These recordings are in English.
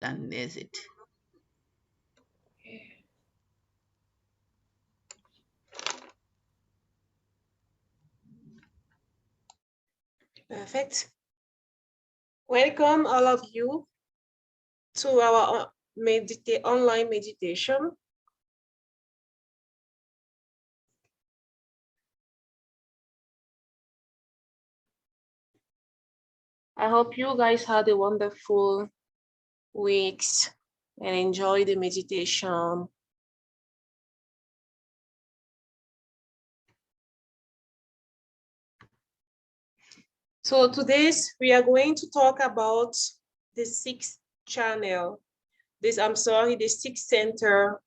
done, is it? Perfect. Welcome all of you to our online meditation. I hope you guys had a wonderful weeks and enjoy the meditation. So today we are going to talk about the sixth channel. The sixth center,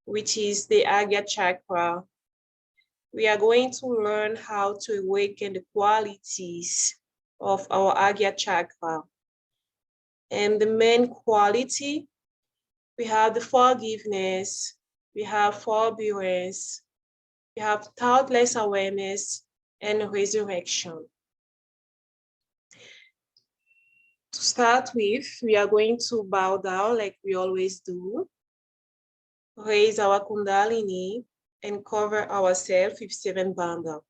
which is the Agnya Chakra. We are going to learn how to awaken the qualities of our Agnya Chakra. And the main quality, we have the forgiveness, we have forbearance, we have thoughtless awareness, and resurrection. To start with, we are going to bow down like we always do, raise our Kundalini, and cover ourselves with 7 bandha.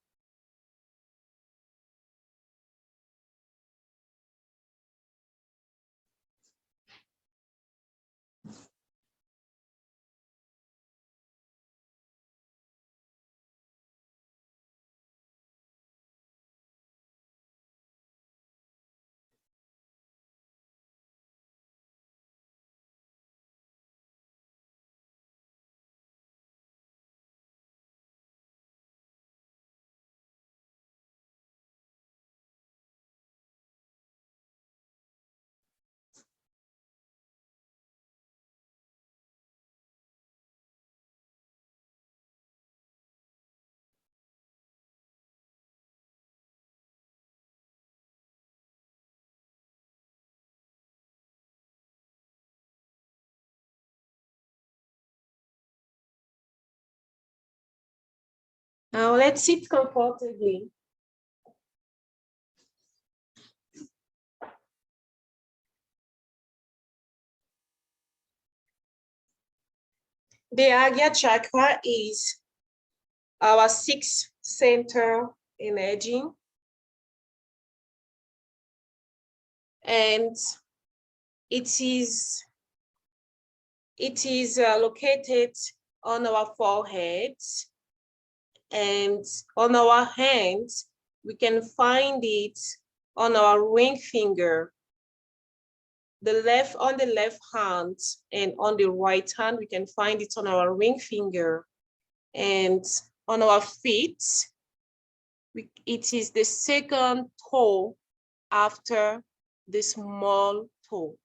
Now let's sit comfortably. The Agnya Chakra is our sixth center energy. And it is located on our forehead, and on our hands, we can find it on our ring finger. On the left hand and on the right hand, we can find it on our ring finger. And on our feet, it is the second toe after the small toe.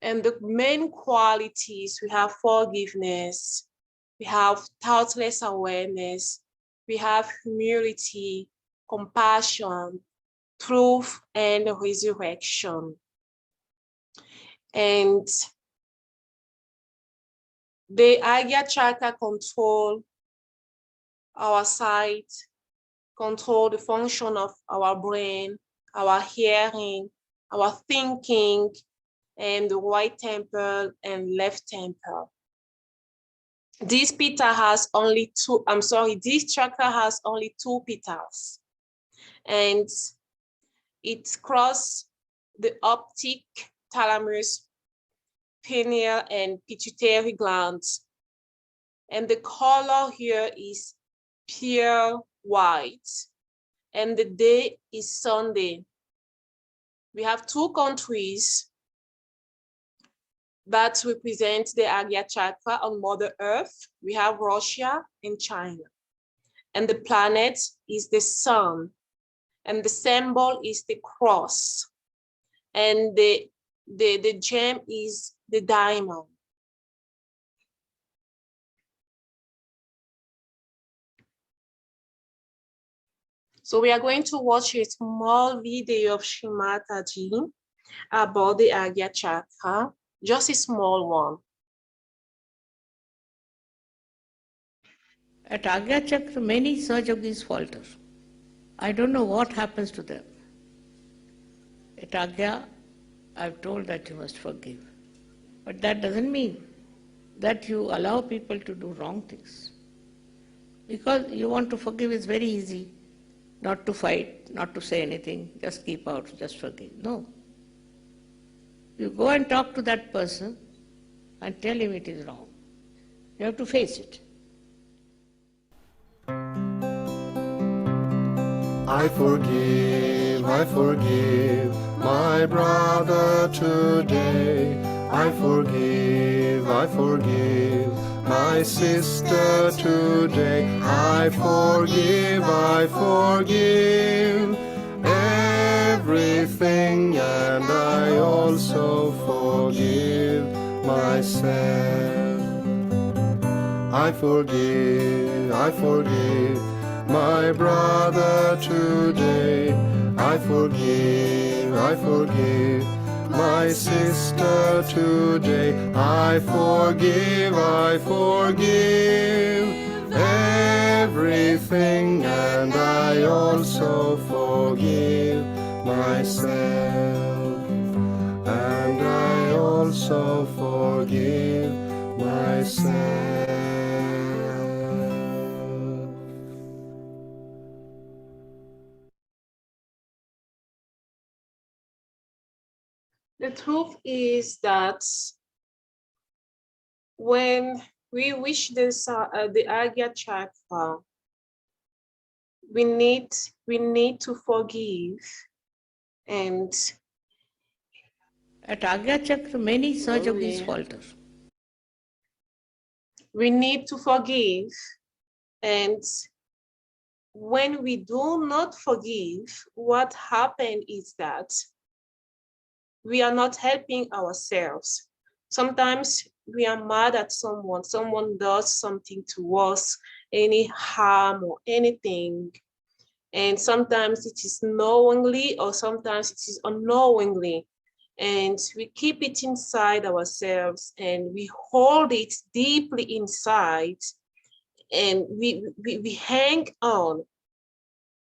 And the main qualities, we have forgiveness, we have thoughtless awareness, we have humility, compassion, truth, and resurrection. And the Agnya Chakra control our sight, control the function of our brain, our hearing, our thinking, and the right temple and left temple. This chakra has only 2 petals, and it crosses the optic, thalamus, pineal, and pituitary glands. And the color here is pure white, and the day is Sunday. We have 2 countries that represent the Agnya Chakra on Mother Earth. We have Russia and China. And the planet is the sun. And the symbol is the cross. And the gem is the diamond. So we are going to watch a small video of Shimataji about the Agnya Chakra. Just a small one. At Agnya Chakra, many Sahajogis falter. I don't know what happens to them. At Agya, I've told that you must forgive. But that doesn't mean that you allow people to do wrong things. Because you want to forgive is very easy. Not to fight, not to say anything, just keep out, just forgive. No. You go and talk to that person and tell him it is wrong. You have to face it. I forgive my brother today. I forgive my sister today. I forgive everything, and I also forgive myself. I forgive my brother today. I forgive my sister today. I forgive everything, and I also forgive myself. And I also forgive myself. The truth is that when we wish this, the Agya Chakra, we need to forgive, and At Agya Chakra, many such yogis falter. we need to forgive, and when we do not forgive, what happens is that we are not helping ourselves. Sometimes we are mad at someone does something to us, any harm or anything. And sometimes it is knowingly or sometimes it is unknowingly. And we keep it inside ourselves and we hold it deeply inside and we hang on.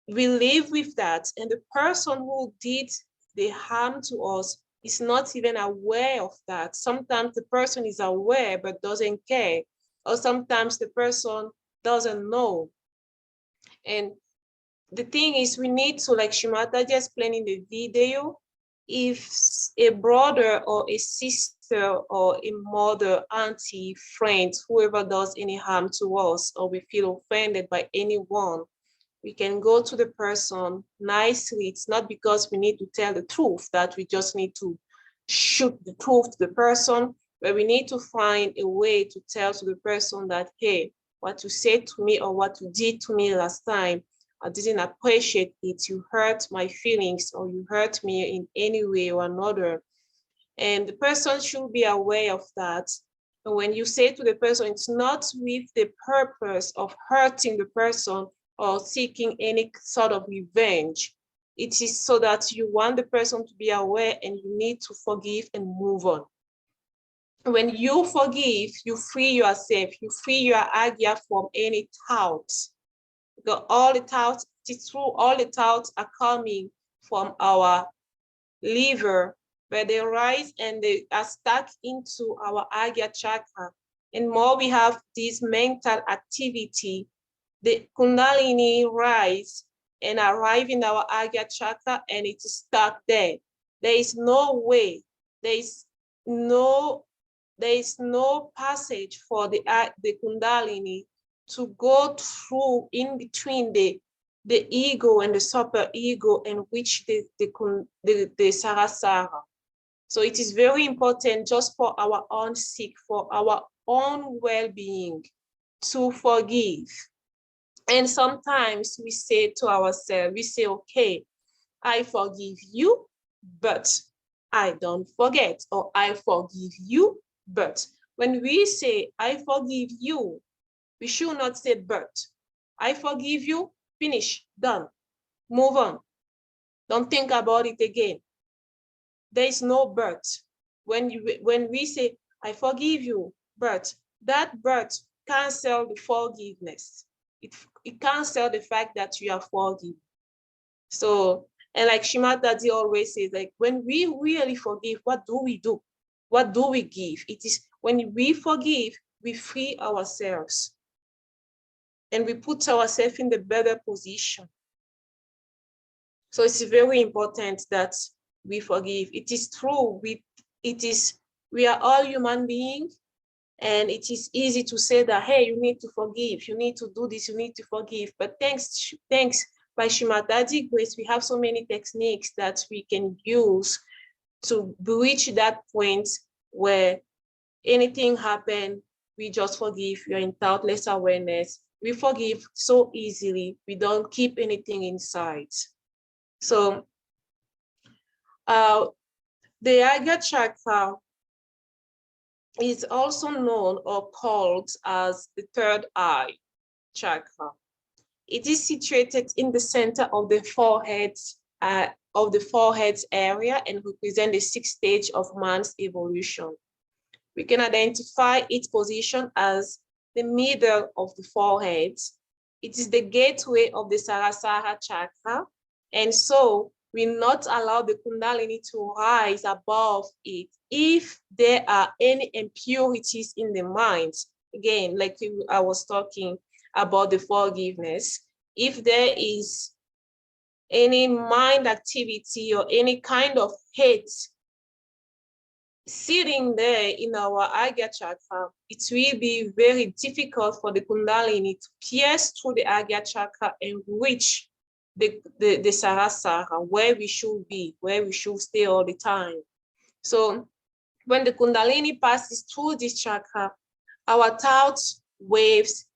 We live with that. And the person who did the harm to us is not even aware of that. Sometimes the person is aware but doesn't care. Or sometimes the person doesn't know. And the thing is, we need to, like Shimata just explained in the video, if a brother or a sister or a mother, auntie, friend, whoever does any harm to us, or we feel offended by anyone, we can go to the person nicely. It's not because we need to tell the truth that we just need to shoot the truth to the person, but we need to find a way to tell to the person that, hey, what you said to me or what you did to me last time, I didn't appreciate it. You hurt my feelings or you hurt me in any way or another. And the person should be aware of that. And when you say to the person, it's not with the purpose of hurting the person or seeking any sort of revenge. It is so that you want the person to be aware and you need to forgive and move on. When you forgive, you free yourself, you free your Agya from any thoughts. Because all the thoughts, it's true, all the thoughts are coming from our liver, where they rise and they are stuck into our Agya chakra. And more we have this mental activity, the Kundalini rise and arrive in our Agya chakra and it's stuck there. There is no way, there is no passage for the Kundalini to go through in between the ego and the super ego and which the Sarasara. So it is very important just for our own sake, for our own well-being, to forgive. And sometimes we say to ourselves, we say, okay, I forgive you, but I don't forget, or I forgive you, but. When we say, I forgive you, we should not say, but. I forgive you, finish, done, move on. Don't think about it again. There is no but. When we say, I forgive you, but, that but cancel the forgiveness. It cancels the fact that you are forgiven. So And like Shima Daddy always says, like when we really forgive, what do we do? What do we give? It is when we forgive, we free ourselves and we put ourselves in the better position. So it's very important that we forgive. It is true. We are all human beings, and it is easy to say that, hey, you need to forgive, you need to do this, you need to forgive. But thanks by Shima Daddy Grace, we have so many techniques that we can use to reach that point where anything happen, we just forgive. You're in thoughtless awareness. We forgive so easily. We don't keep anything inside. So the Agar chakra is also known or called as the third eye chakra. It is situated in the center of the forehead area and represents the sixth stage of man's evolution. We can identify its position as the middle of the forehead. It is the gateway of the Sahasrara chakra, and so we not allow the Kundalini to rise above it if there are any impurities in the mind. Again, like I was talking about the forgiveness, if there is any mind activity or any kind of hate sitting there in our Agya chakra, it will be very difficult for the Kundalini to pierce through the Agya chakra and reach the Sahasrara, where we should be, where we should stay all the time. So when the Kundalini passes through this chakra, our thought waves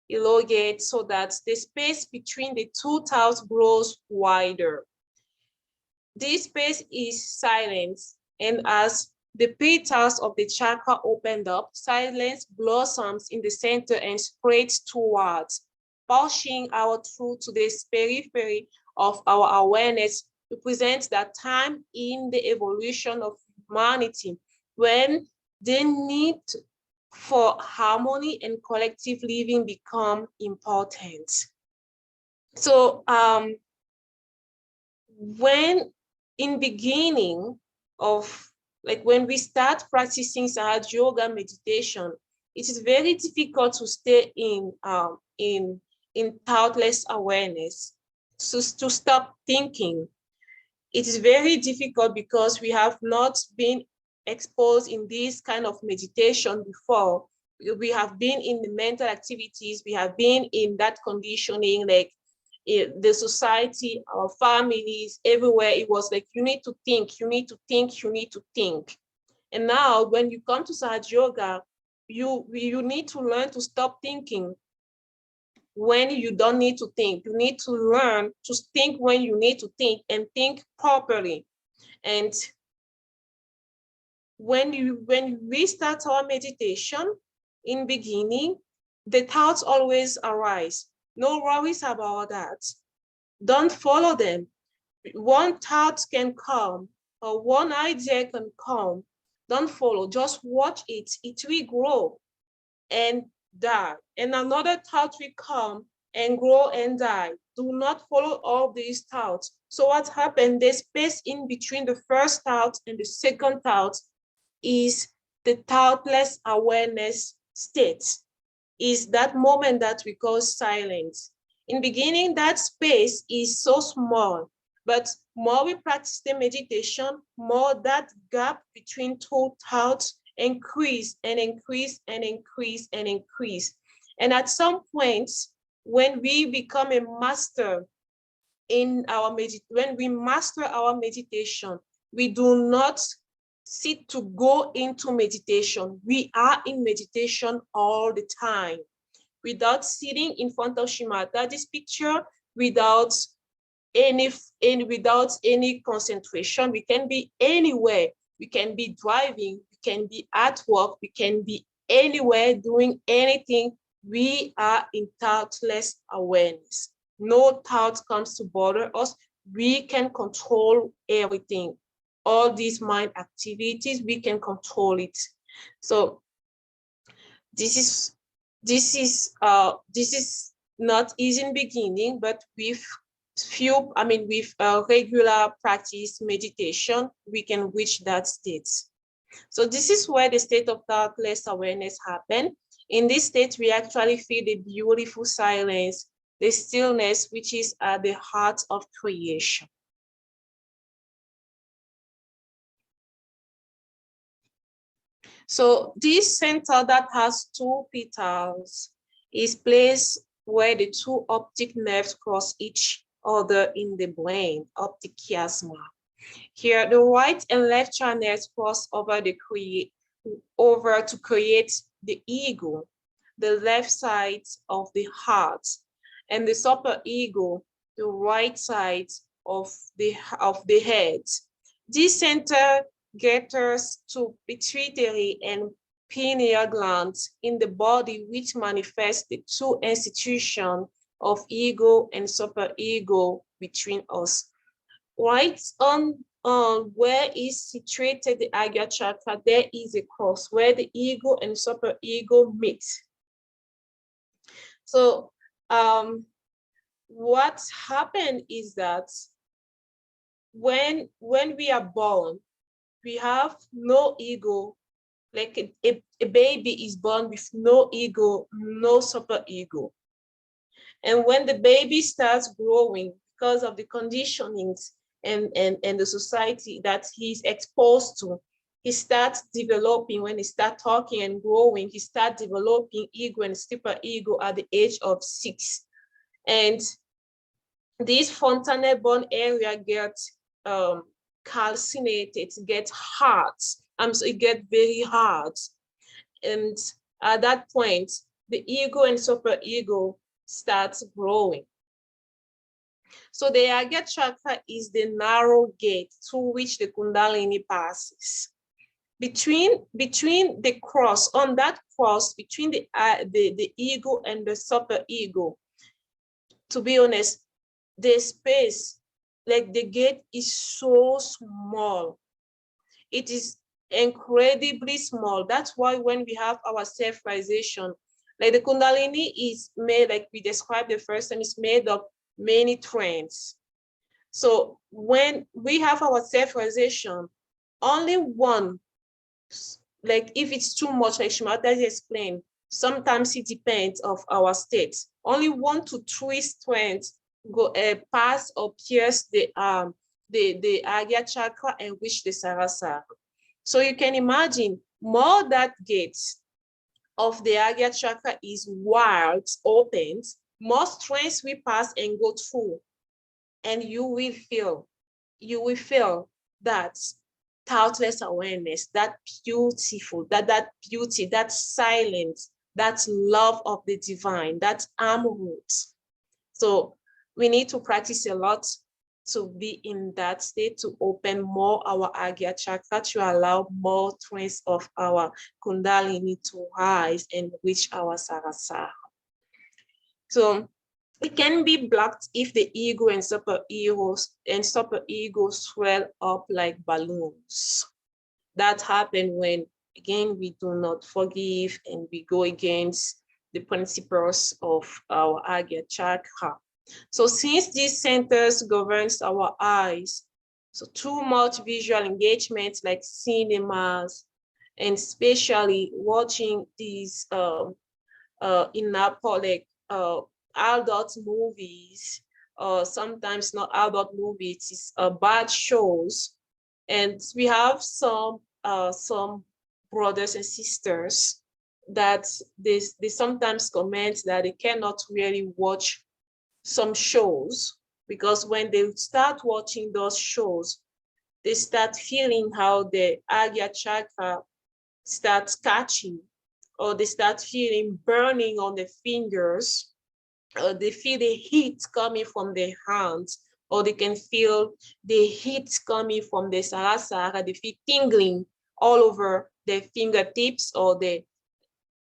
elongate so that the space between the two thoughts grows wider. This space is silent, and as the petals of the chakra opened up, silence blossoms in the center and spreads towards, pushing our truth to the periphery of our awareness, represents that time in the evolution of humanity when the need for harmony and collective living become important. So when in beginning of, like when we start practicing Sahaja Yoga meditation, it is very difficult to stay in thoughtless awareness, to stop thinking. It is very difficult because we have not been exposed in this kind of meditation before. We have been in the mental activities, we have been in that conditioning, like the society, our families, everywhere. It was like, you need to think, you need to think, you need to think. And now when you come to Sahaja Yoga, you need to learn to stop thinking when you don't need to think. You need to learn to think when you need to think, and think properly. And when we start our meditation, in beginning, the thoughts always arise. No worries about that. Don't follow them. One thought can come, or one idea can come. Don't follow, just watch it. It will grow and die. And another thought will come and grow and die. Do not follow all these thoughts. So what happened? The space in between the first thought and the second thought is the thoughtless awareness state, is that moment that we call silence. In beginning, that space is so small, but more we practice the meditation, more that gap between two thoughts increase and increase and increase and increase. And at some point, when we become a master in our when we master our meditation, we do not sit to go into meditation. We are in meditation all the time, without sitting in front of Shima Daddy's picture, without any concentration. We can be anywhere. We can be driving, we can be at work, we can be anywhere doing anything. We are in thoughtless awareness. No thought comes to bother us. We can control everything. All these mind activities, we can control it. So this is not easy in beginning, but with with regular practice meditation, we can reach that state. So this is where the state of darkness awareness happens. In this state, we actually feel the beautiful silence, the stillness, which is at the heart of creation. So this center that has two petals is placed where the two optic nerves cross each other in the brain, optic chiasma. Here, the right and left channels cross over to create the ego, the left side of the heart, and the super ego, the right side of the head. This center gathers to pituitary and pineal glands in the body, which manifest the two institutions of ego and super ego between us. Right on where is situated the Agnya chakra, there is a cross where the ego and super ego meet. So what happened is that when we are born, we have no ego. Like a baby is born with no ego, no super ego. And when the baby starts growing, because of the conditionings and the society that he's exposed to, he starts developing. When he starts talking and growing, he starts developing ego and super ego at the age of 6. And this fontanel bone area gets calcinated, gets hard. So it gets very hard. And at that point, the ego and super ego starts growing. So the Agate chakra is the narrow gate through which the Kundalini passes. Between the cross, on that cross, between the ego and the super ego, to be honest, the space, like the gate is so small. It is incredibly small. That's why when we have our self-realization, like the Kundalini is made, like we described the first time, it's made of many trends. So when we have our self-realization, only one, like if it's too much, like Shimata explained, sometimes it depends of our state. Only 1 to 3 strands go pass or pierce the Agnya chakra and reach the Sarasara. So you can imagine more that gates of the Agnya chakra is wide, opened, more strands we pass and go through, and you will feel that thoughtless awareness, that beautiful, that beauty, that silence, that love of the divine, that arm roots. So we need to practice a lot to be in that state, to open more our Agnya chakra, to allow more trains of our Kundalini to rise and reach our Sarasara. So it can be blocked if the ego and super ego swell up like balloons. That happens when, again, we do not forgive and we go against the principles of our Agnya chakra. So since these centers governs our eyes, so too much visual engagement like cinemas, and especially watching these in Napoli, adult movies, sometimes not adult movies, it's bad shows. And we have some brothers and sisters that they sometimes comment that they cannot really watch some shows, because when they start watching those shows, they start feeling how the Agnya chakra starts catching, or they start feeling burning on the fingers, or they feel the heat coming from their hands, or they can feel the heat coming from the Sarasara. They feel tingling all over their fingertips or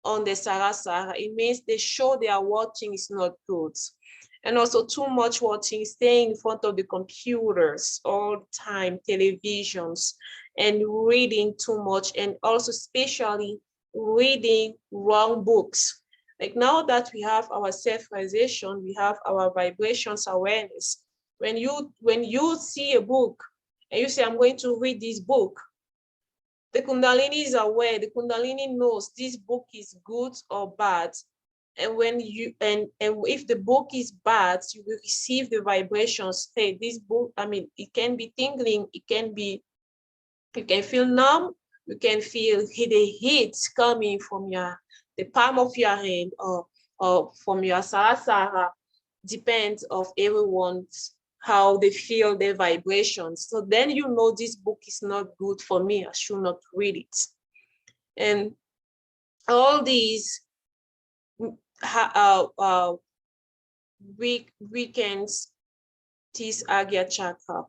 on the Sarasara. It means the show they are watching is not good. And also too much watching, staying in front of the computers all the time, televisions, and reading too much, and also especially reading wrong books. Like now that we have our self-realization, we have our vibrations awareness, When you see a book and you say, I'm going to read this book, the Kundalini is aware, the Kundalini knows this book is good or bad. And when you and if the book is bad, you will receive the vibrations. Hey, this book, I mean, it can be tingling, it can be, you can feel numb, you can feel the heat coming from the palm of your hand or from your Sahara. Depends of everyone's how they feel their vibrations. So then you know this book is not good for me. I should not read it. And all these weekends this Agya chakra.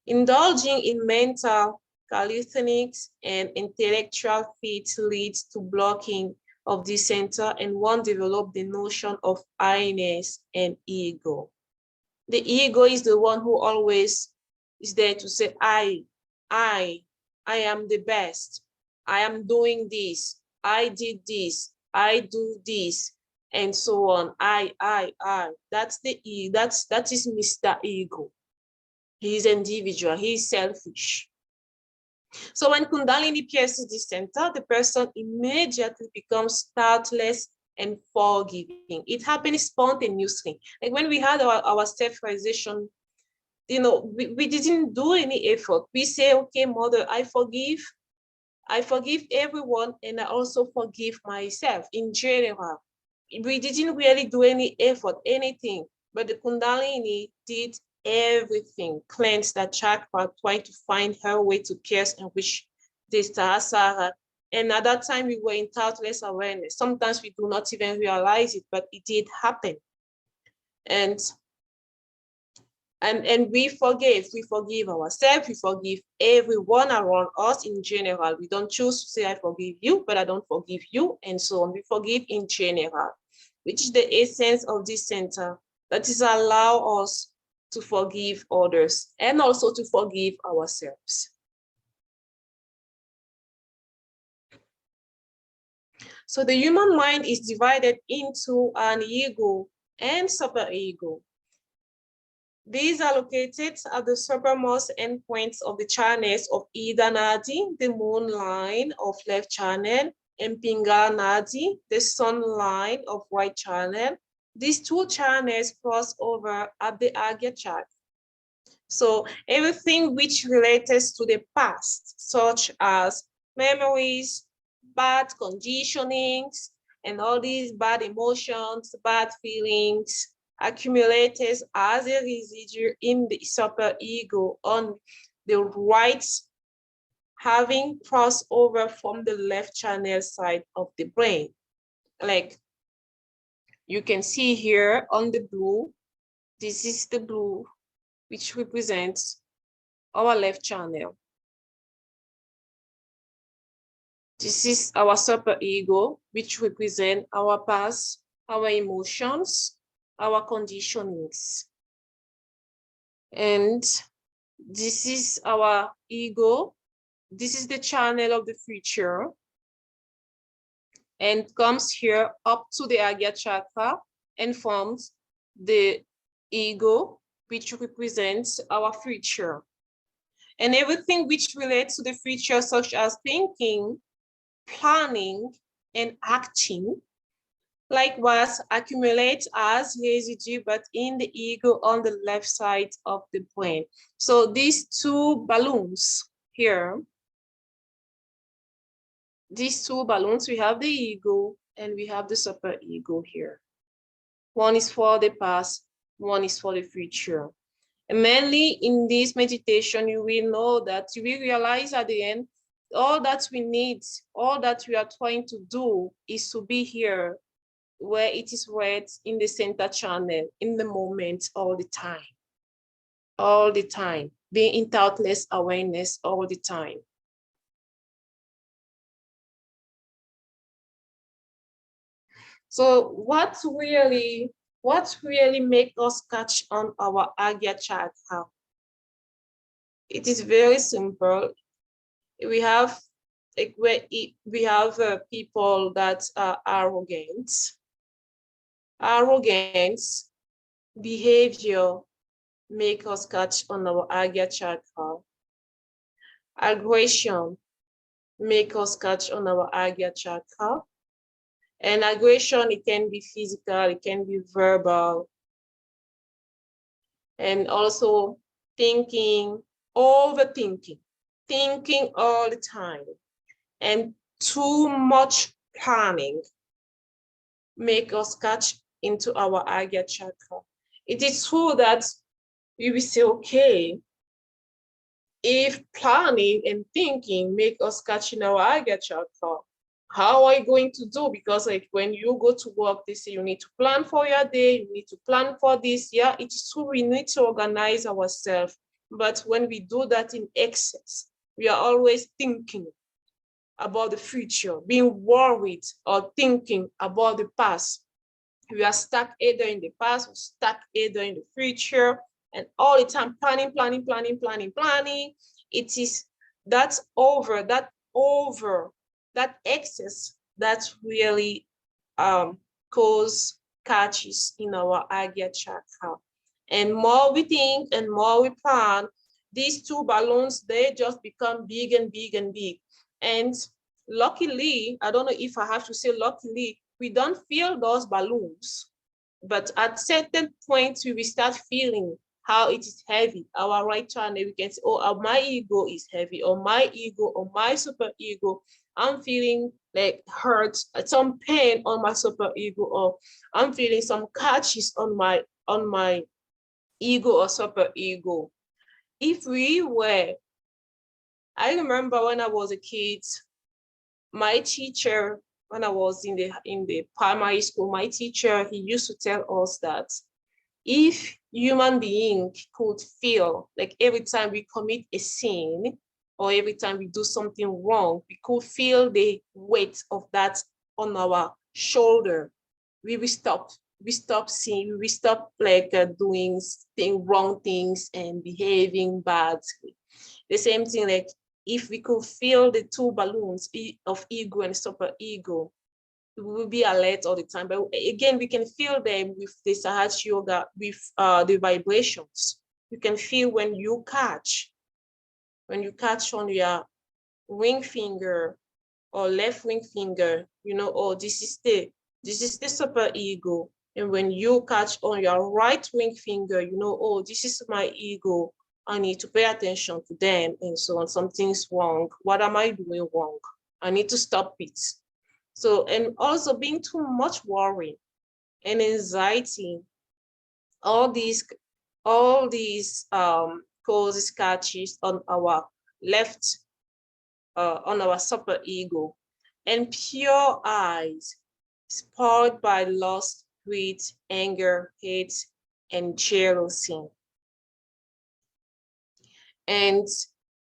Indulging in mental calisthenics and intellectual feats leads to blocking of the center, and one develop the notion of I-ness and ego. The ego is the one who always is there to say, I am the best. I am doing this. I did this. I do this, and so on. I. That's the E. That is Mr. Ego. He is individual. He is selfish. So when Kundalini pierces the center, the person immediately becomes thoughtless and forgiving. It happens spontaneously. Like when we had our self-realization, we didn't do any effort. We say, okay, Mother, I forgive everyone, and I also forgive myself in general. We didn't really do any effort, anything, but the Kundalini did everything, cleanse that chakra, trying to find her way to pierce and reach the Sahasrara. And at that time, we were in thoughtless awareness. Sometimes we do not even realize it, but it did happen. And we forgive ourselves, we forgive everyone around us in general. We don't choose to say, I forgive you, but I don't forgive you, and so on. We forgive in general, which is the essence of this center. That is allow us to forgive others and also to forgive ourselves. So the human mind is divided into an ego and superego. These are located at the southernmost endpoints of the channels of Ida Nadi, the moon line of left channel, and Pingala Nadi, the sun line of right channel. These two channels cross over at the Agya chakra. So everything which relates to the past, such as memories, bad conditionings, and all these bad emotions, bad feelings, accumulated as a residue in the superego on the right, having crossed over from the left channel side of the brain. Like you can see here on the blue, this is the blue, which represents our left channel. This is our superego, which represents our past, our emotions, our conditionings. And this is our ego. This is the channel of the future, and comes here up to the Agya chakra and forms the ego, which represents our future. And everything which relates to the future, such as thinking, planning, and acting, likewise accumulates as residue, but in the ego on the left side of the brain. So these two balloons here, these two balloons, we have the ego and we have the superego here. One is for the past, one is for the future. And mainly in this meditation, you will know that you will realize at the end, all that we need, all that we are trying to do is to be here where it is right in the center channel, in the moment, all the time, being in thoughtless awareness all the time. So what really makes us catch on our Agya chakra? It is very simple. We have people that are arrogant behavior make us catch on our Agya chakra. Aggression make us catch on our Agya chakra. And aggression, it can be physical, it can be verbal. And also thinking, overthinking, thinking all the time, and too much planning make us catch into our Agya chakra. It is true that we will say, okay, if planning and thinking make us catch in our Agya chakra, how are you going to do? Because like when you go to work, they say you need to plan for your day, you need to plan for this. Yeah, it is true, we need to organize ourselves. But when we do that in excess, we are always thinking about the future, being worried or thinking about the past. We are stuck either in the past or stuck either in the future, and all the time planning. It is that excess that really cause catches in our Agya chakra. And more we think and more we plan, these two balloons, they just become big and big and big. And luckily, I don't know if I have to say luckily, we don't feel those balloons, but at certain points we will start feeling how it is heavy. Our right channel, we can say, oh, my ego is heavy, or my ego, or my super ego. I'm feeling like hurt, some pain on my super ego, or I'm feeling some catches on my ego or super ego. I remember when I was a kid, my teacher, when I was in the primary school, my teacher, he used to tell us that if human being could feel like every time we commit a sin or every time we do something wrong, we could feel the weight of that on our shoulder, we will stop. We stop seeing, we stop like doing wrong things and behaving badly. The same thing, like if we could feel the two balloons of ego and super ego, we will be alert all the time. But again, we can feel them with the Sahaj Yoga, with the vibrations. You can feel when you catch on your ring finger or left ring finger, you know, oh, this is the super ego. And when you catch on your right ring finger, you know, oh, this is my ego. I need to pay attention to them and so on. Something's wrong. What am I doing wrong? I need to stop it. So, and also being too much worry and anxiety, all these causes catches on our left, on our super ego, and pure eyes, spoiled by lust, greed, anger, hate, and jealousy. And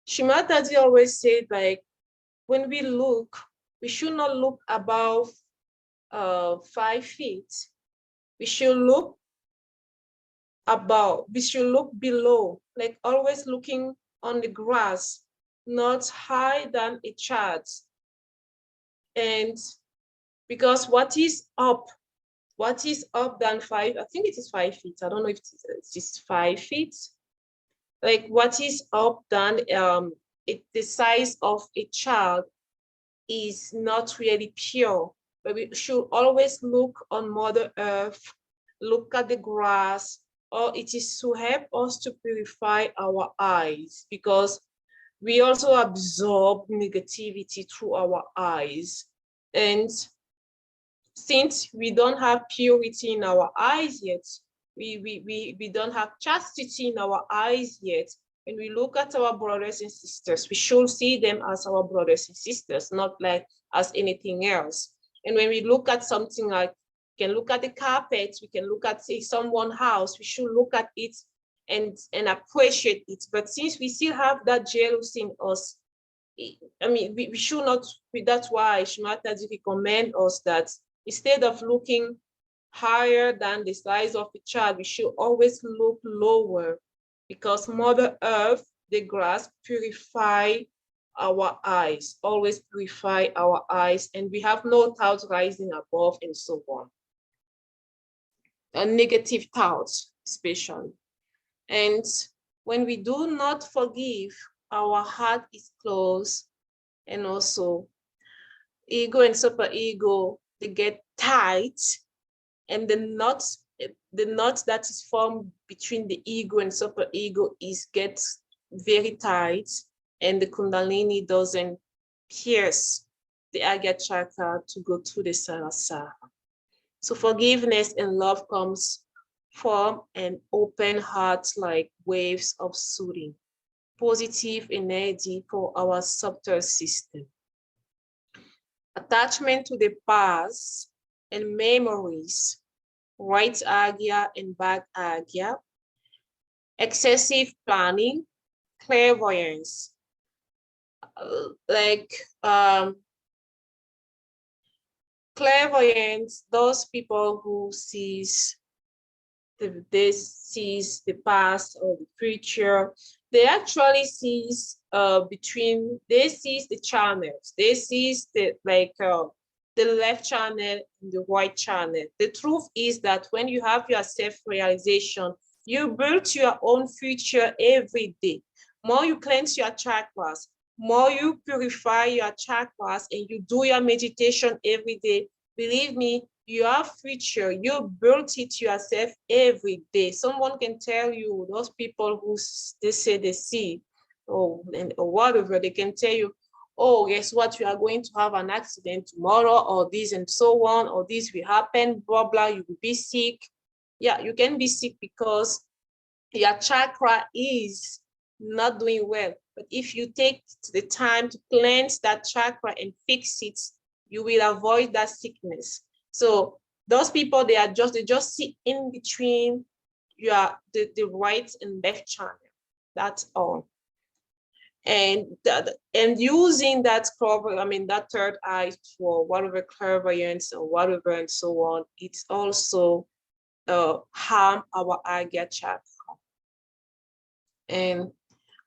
Shimataji always said, like, when we look, we should not look above 5 feet. We should look below, like always looking on the grass, not higher than a child. And because what is up than 5, I think it is 5 feet. I don't know if it is 5 feet. Like what is up than the size of a child is not really pure. But we should always look on Mother Earth, look at the grass, or it is to help us to purify our eyes, because we also absorb negativity through our eyes. And since we don't have purity in our eyes yet, we don't have chastity in our eyes yet, when we look at our brothers and sisters, we should see them as our brothers and sisters, not like as anything else. And when we look at something, like we can look at the carpet, we can look at, say, someone's house, we should look at it and appreciate it. But since we still have that jealousy in us, I mean, we should not. That's why Shimataji recommend us that instead of looking higher than the size of the child, we should always look lower, because Mother Earth, the grass, purify our eyes, always purify our eyes, and we have no thoughts rising above and so on. And negative thoughts, especially. And when we do not forgive, our heart is closed, and also ego and superego, they get tight, and the knot that is formed between the ego and superego gets very tight, and the Kundalini doesn't pierce the Agate chakra to go to the Sahasrara. So forgiveness and love comes from an open heart, like waves of soothing, positive energy for our subtle system. Attachment to the past and memories, right Agya and back Agya, excessive planning, clairvoyance, clairvoyance, those people who sees the past or the future, they actually sees they sees the channels, they sees the left channel and the right channel. The truth is that when you have your self-realization, you build your own future every day. More you cleanse your chakras, more you purify your chakras, and you do your meditation every day, believe me, your future, you built it yourself every day. Someone can tell you, those people who they say they see, or whatever, they can tell you, oh, guess what, you are going to have an accident tomorrow, or this and so on, or this will happen, blah, blah, you will be sick. Yeah, you can be sick because your chakra is not doing well. But if you take the time to cleanse that chakra and fix it, you will avoid that sickness. So those people, they just sit in between the right and left channel. That's all. And using that that third eye for whatever clairvoyance or whatever and so on, it's also harm our Agya chakra. And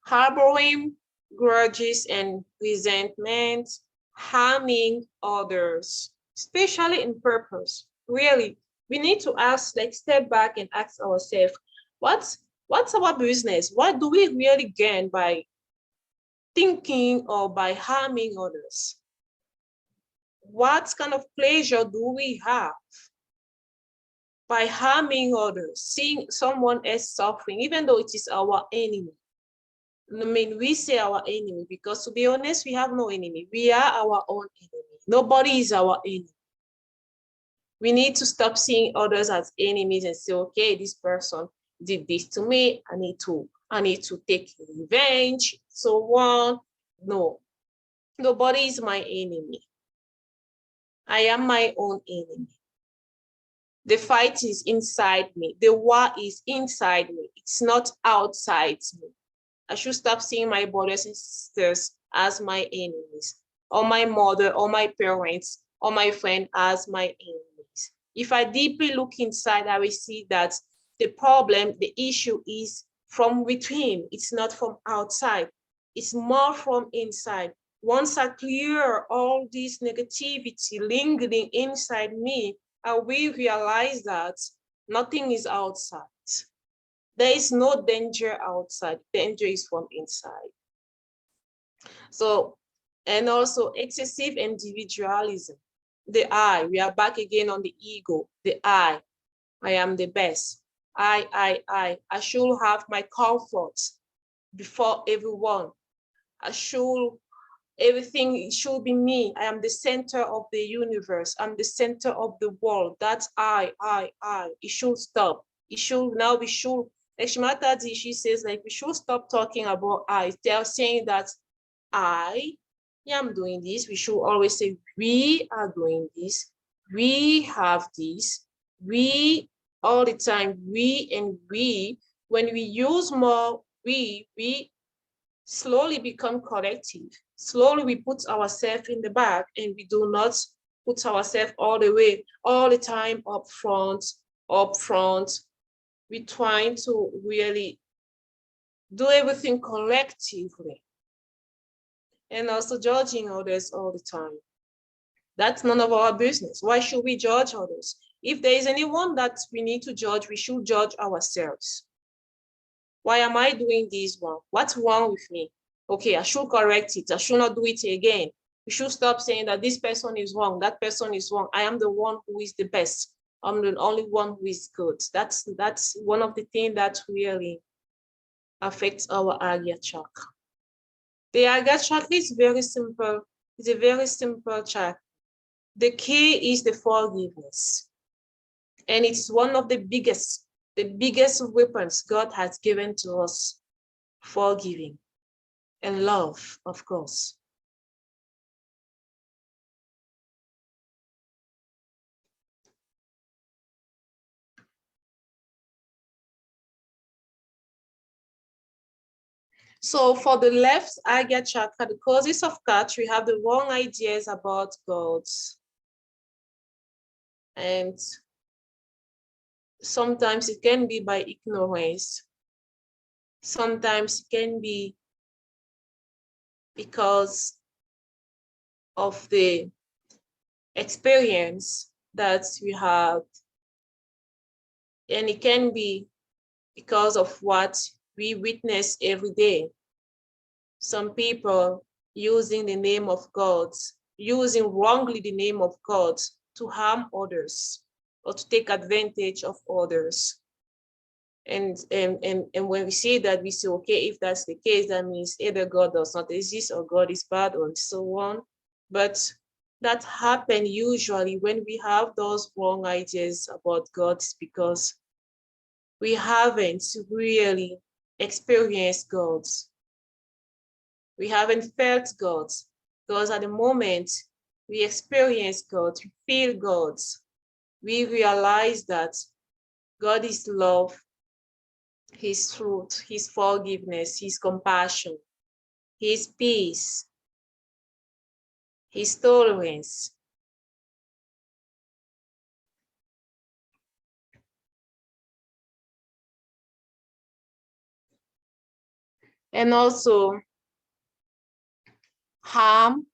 harboring grudges and resentment, harming others, especially in purpose. Really, we need to step back and ask ourselves, what's our business? What do we really gain by thinking or by harming others? What kind of pleasure do we have by harming others, seeing someone else suffering, even though it is our enemy? I mean, we say our enemy because, to be honest, we have no enemy. We are our own enemy. Nobody is our enemy. We need to stop seeing others as enemies and say, okay, this person did this to me. I need to take revenge, so on. No, nobody is my enemy. I am my own enemy. The fight is inside me. The war is inside me. It's not outside me. I should stop seeing my brothers and sisters as my enemies, or my mother, or my parents, or my friend as my enemies. If I deeply look inside, I will see that the problem, the issue is from within. It's not from outside. It's more from inside. Once I clear all this negativity lingering inside me, I will realize that nothing is outside. There is no danger outside. Danger is from inside. So, and also excessive individualism. The I, we are back again on the ego. The I am the best. I should have my comfort before everyone. Everything should be me. I am the center of the universe. I'm the center of the world. That's I. It should stop. It should, now we should, like Shimataji, she says, like, we should stop talking about I. They are saying that I am doing this. We should always say we are doing this. We have this. We, all the time, we and we. When we use more we slowly become collective. Slowly we put ourselves in the back, and we do not put ourselves all the time up front. We're trying to really do everything collectively, and also judging others all the time. That's none of our business. Why should we judge others? If there is anyone that we need to judge, we should judge ourselves. Why am I doing this wrong? What's wrong with me? Okay, I should correct it. I should not do it again. We should stop saying that this person is wrong, that person is wrong. I am the one who is the best. I'm the only one who is good. That's one of the things that really affects our Agnya chakra. The Agate chakra is very simple. It's a very simple chakra. The key is the forgiveness. And it's one of the biggest weapons God has given to us, forgiving and love, of course. So for the left Agate chakra, the causes of cut, we have the wrong ideas about God. And sometimes it can be by ignorance. Sometimes it can be because of the experience that we have. And it can be because of what we witness every day. Some people using the name of God, using wrongly the name of God to harm others or to take advantage of others. And when we see that, we say, okay, if that's the case, that means either God does not exist or God is bad or so on. But that happens usually when we have those wrong ideas about God, because we haven't really experienced God. We haven't felt God, because at the moment we experience God, we feel God, we realize that God is love, His truth, His forgiveness, His compassion, His peace, His tolerance. And also harm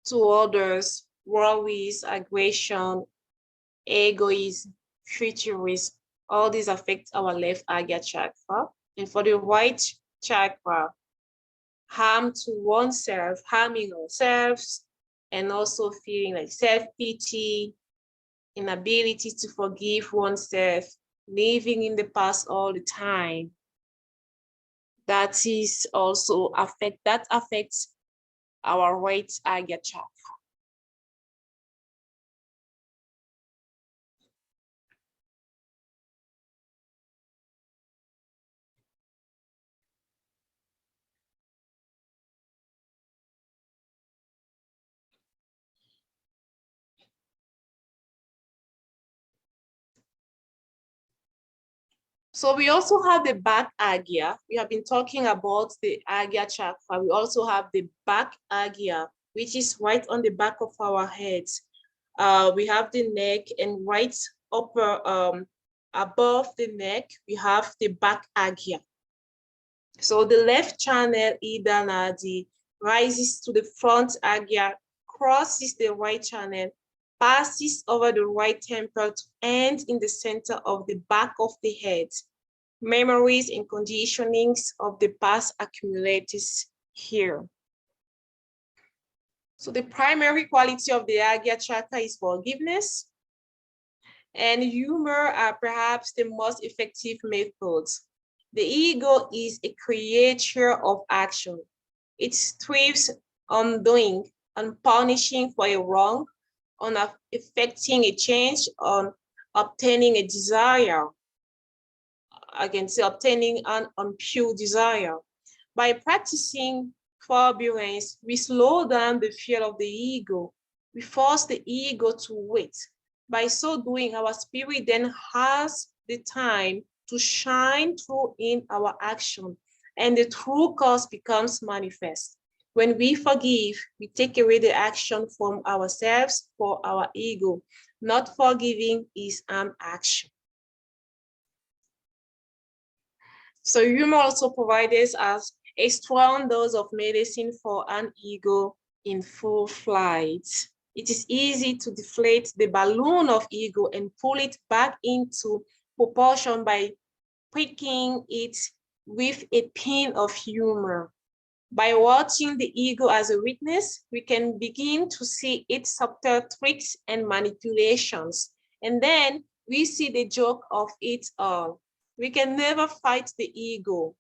to others, worries, aggression, egoism, futurism. All these affect our left Agate chakra. And for the right chakra, harm to oneself, harming ourselves, and also feeling like self-pity, inability to forgive oneself, living in the past all the time. That is also affects our right Agate chakra. So we also have the back Agnya. We have been talking about the Agnya chakra. We also have the back Agnya, which is right on the back of our heads. We have the neck, and right upper above the neck, we have the back Agnya. So the left channel, Ida Nadi, rises to the front Agnya, crosses the right channel, passes over the right temple to end in the center of the back of the head. Memories and conditionings of the past accumulated here. So the primary quality of the Agnya chakra is forgiveness, and humor are perhaps the most effective methods. The ego is a creature of action. It thrives on doing, on punishing for a wrong, on effecting a change, on obtaining a desire. I can say obtaining an unpure desire. By practicing forbearance, we slow down the fear of the ego. We force the ego to wait. By so doing, our spirit then has the time to shine through in our action, and the true cause becomes manifest. When we forgive, we take away the action from ourselves for our ego. Not forgiving is an action. So humor also provides us a strong dose of medicine for an ego in full flight. It is easy to deflate the balloon of ego and pull it back into proportion by pricking it with a pin of humor. By watching the ego as a witness, we can begin to see its subtle tricks and manipulations. And then we see the joke of it all. We can never fight the ego.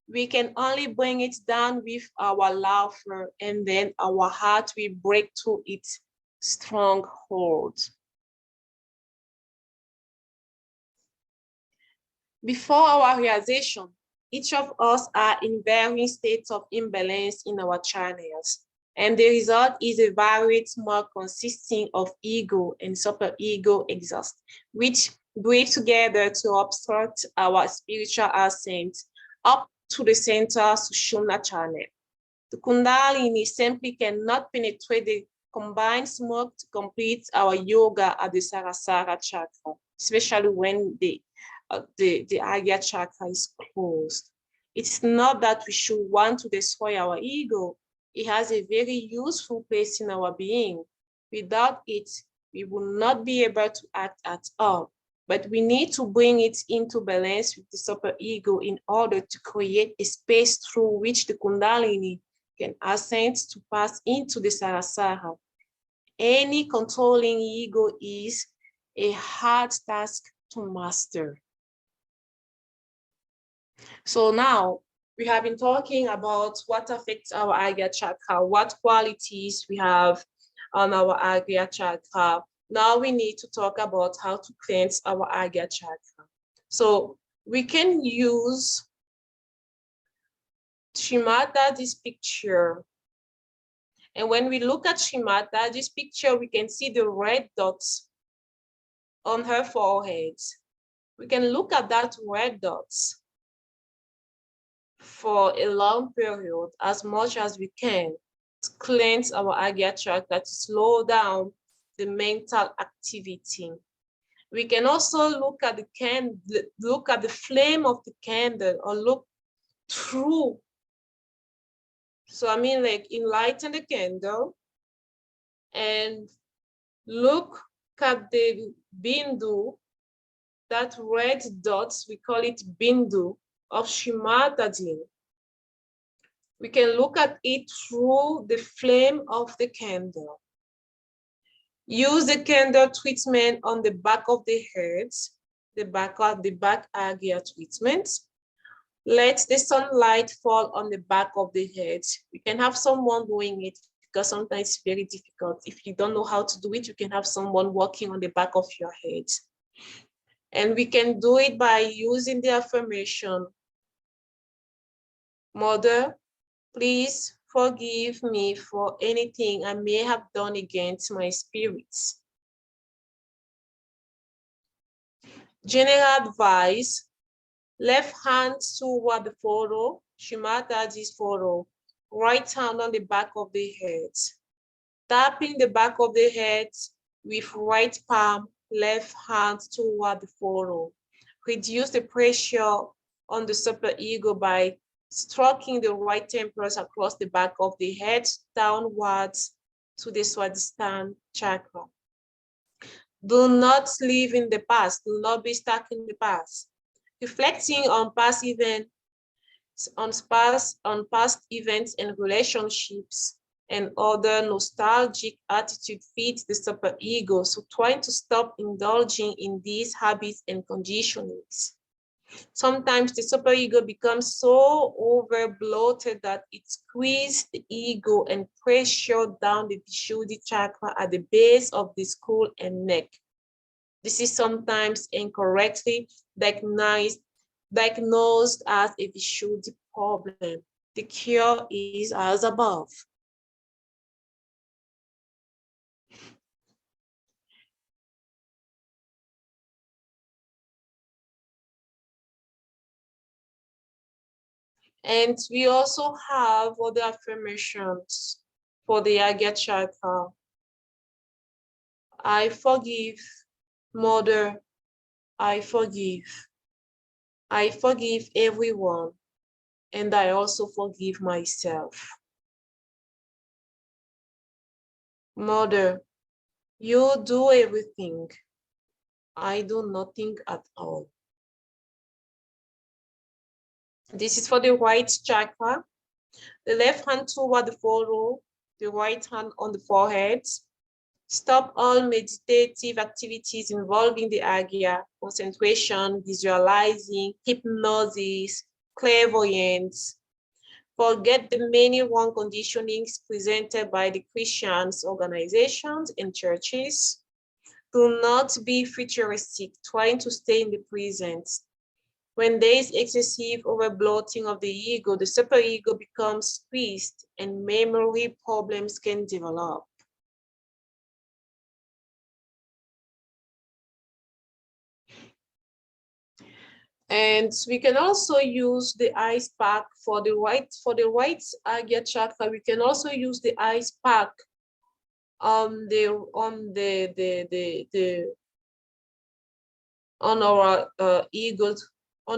We can only bring it down with our laughter, and then our heart will break through its stronghold. Before our realization, each of us are in varying states of imbalance in our channels, and the result is a varied mark consisting of ego and superego exhaust, which breathe together to obstruct our spiritual ascent up to the center Sushumna channel. The Kundalini simply cannot penetrate the combined smoke to complete our yoga at the Sarasara chakra, especially when the Agya chakra is closed. It's not that we should want to destroy our ego. It has a very useful place in our being. Without it, we will not be able to act at all. But we need to bring it into balance with the superego in order to create a space through which the Kundalini can ascend to pass into the Sarasara. Any controlling ego is a hard task to master. So now we have been talking about what affects our Agya chakra, what qualities we have on our Agya chakra. Now we need to talk about how to cleanse our Agya chakra. So we can use Shrimata, this picture. And when we look at Shrimata, this picture, we can see the red dots on her forehead. We can look at that red dots for a long period, as much as we can, to cleanse our Agya chakra, to slow down the mental activity. We can also look at the flame of the candle, or look through. So I mean, like, enlighten the candle and look at the bindu, that red dots, we call it bindu, of Shrimatadin. We can look at it through the flame of the candle. Use the candle treatment on the back of the head, the back Agya treatment. Let the sunlight fall on the back of the head. You can have someone doing it, because sometimes it's very difficult. If you don't know how to do it, you can have someone walking on the back of your head. And we can do it by using the affirmation, Mother, please forgive me for anything I may have done against my spirits. General advice, left hand toward the photo, Shrimataji's photo, right hand on the back of the head. Tapping the back of the head with right palm, left hand toward the photo. Reduce the pressure on the superego by stroking the right temples across the back of the head downwards to the Swadhisthana chakra. Do not live in the past. Do not be stuck in the past. Reflecting on past events, on past events and relationships and other nostalgic attitude feeds the superego. So trying to stop indulging in these habits and conditionings. Sometimes the superego becomes so over bloated that it squeezes the ego and pressure down the Vishuddhi chakra at the base of the skull and neck. This is sometimes incorrectly diagnosed as a Vishuddhi problem. The cure is as above. And we also have other affirmations for the Agate chakra. I forgive, Mother, I forgive. I forgive everyone, and I also forgive myself. Mother, you do everything. I do nothing at all. This is for the right chakra. The left hand toward the forehead, the right hand on the forehead. Stop all meditative activities involving the Agnya, concentration, visualizing, hypnosis, clairvoyance. Forget the many wrong conditionings presented by the Christians, organizations, and churches. Do not be futuristic, trying to stay in the present. When there is excessive overbloating of the ego, the superego becomes squeezed and memory problems can develop. And we can also use the ice pack for the right Agya chakra. We can also use the ice pack on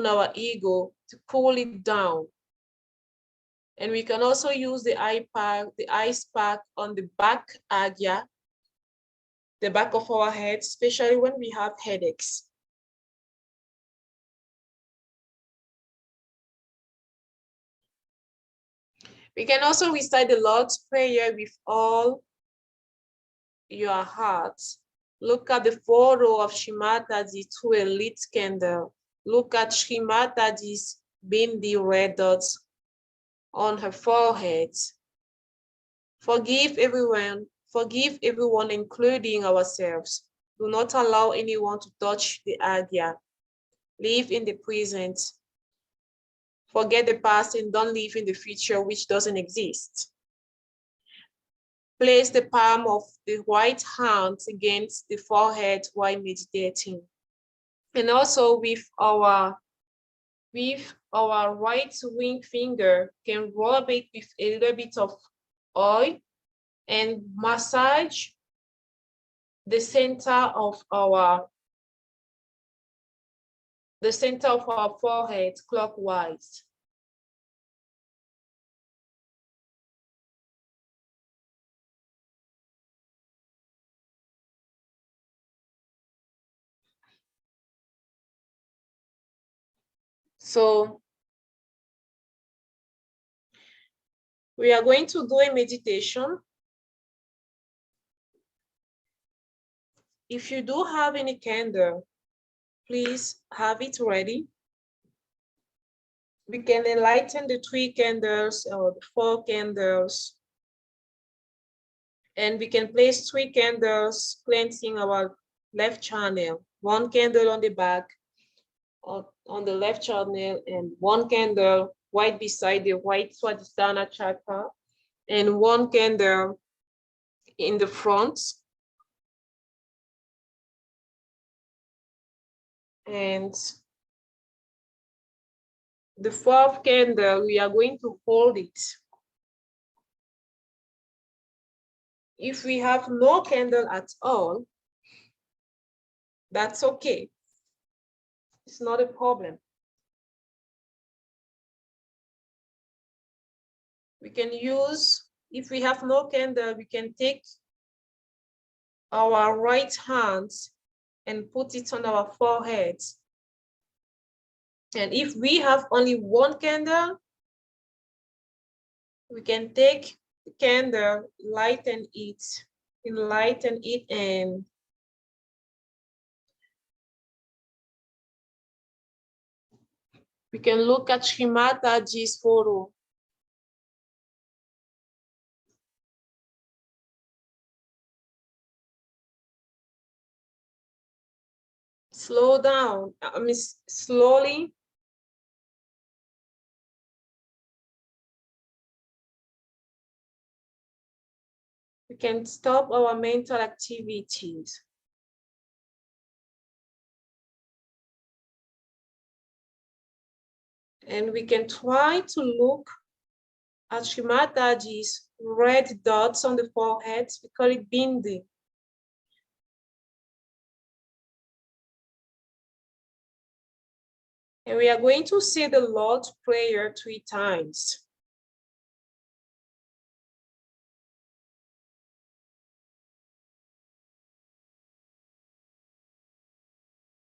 our ego to cool it down. And we can also use the ice pack on the back Agya, the back of our head, especially when we have headaches. We can also recite the Lord's Prayer with all your heart. Look at the photo of Shrimataji through a lit candle. Look at Shrimataji's bindi red dots on her forehead. Forgive everyone, including ourselves. Do not allow anyone to touch the Agnya. Live in the present. Forget the past and don't live in the future, which doesn't exist. Place the palm of the right hand against the forehead while meditating. And also with our right ring finger, can rub it with a little bit of oil and massage the center of our forehead clockwise. So we are going to do a meditation. If you do have any candle, please have it ready. We can enlighten the 3 candles or the 4 candles. And we can place 3 candles cleansing our left channel. 1 candle on the back, on the left channel, and 1 candle right beside the right Swadhisthana chakra, and 1 candle in the front. And the 4th candle, we are going to hold it. If we have no candle at all, that's okay. It's not a problem. We can use, if we have no candle, we can take our right hand and put it on our forehead. And if we have only 1 candle, we can take the candle, enlighten it, and we can look at Shrimataji's photo. Slow down, slowly. We can stop our mental activities. And we can try to look at Shrimataji's red dots on the forehead. We call it bindi. And we are going to say the Lord's Prayer 3 times.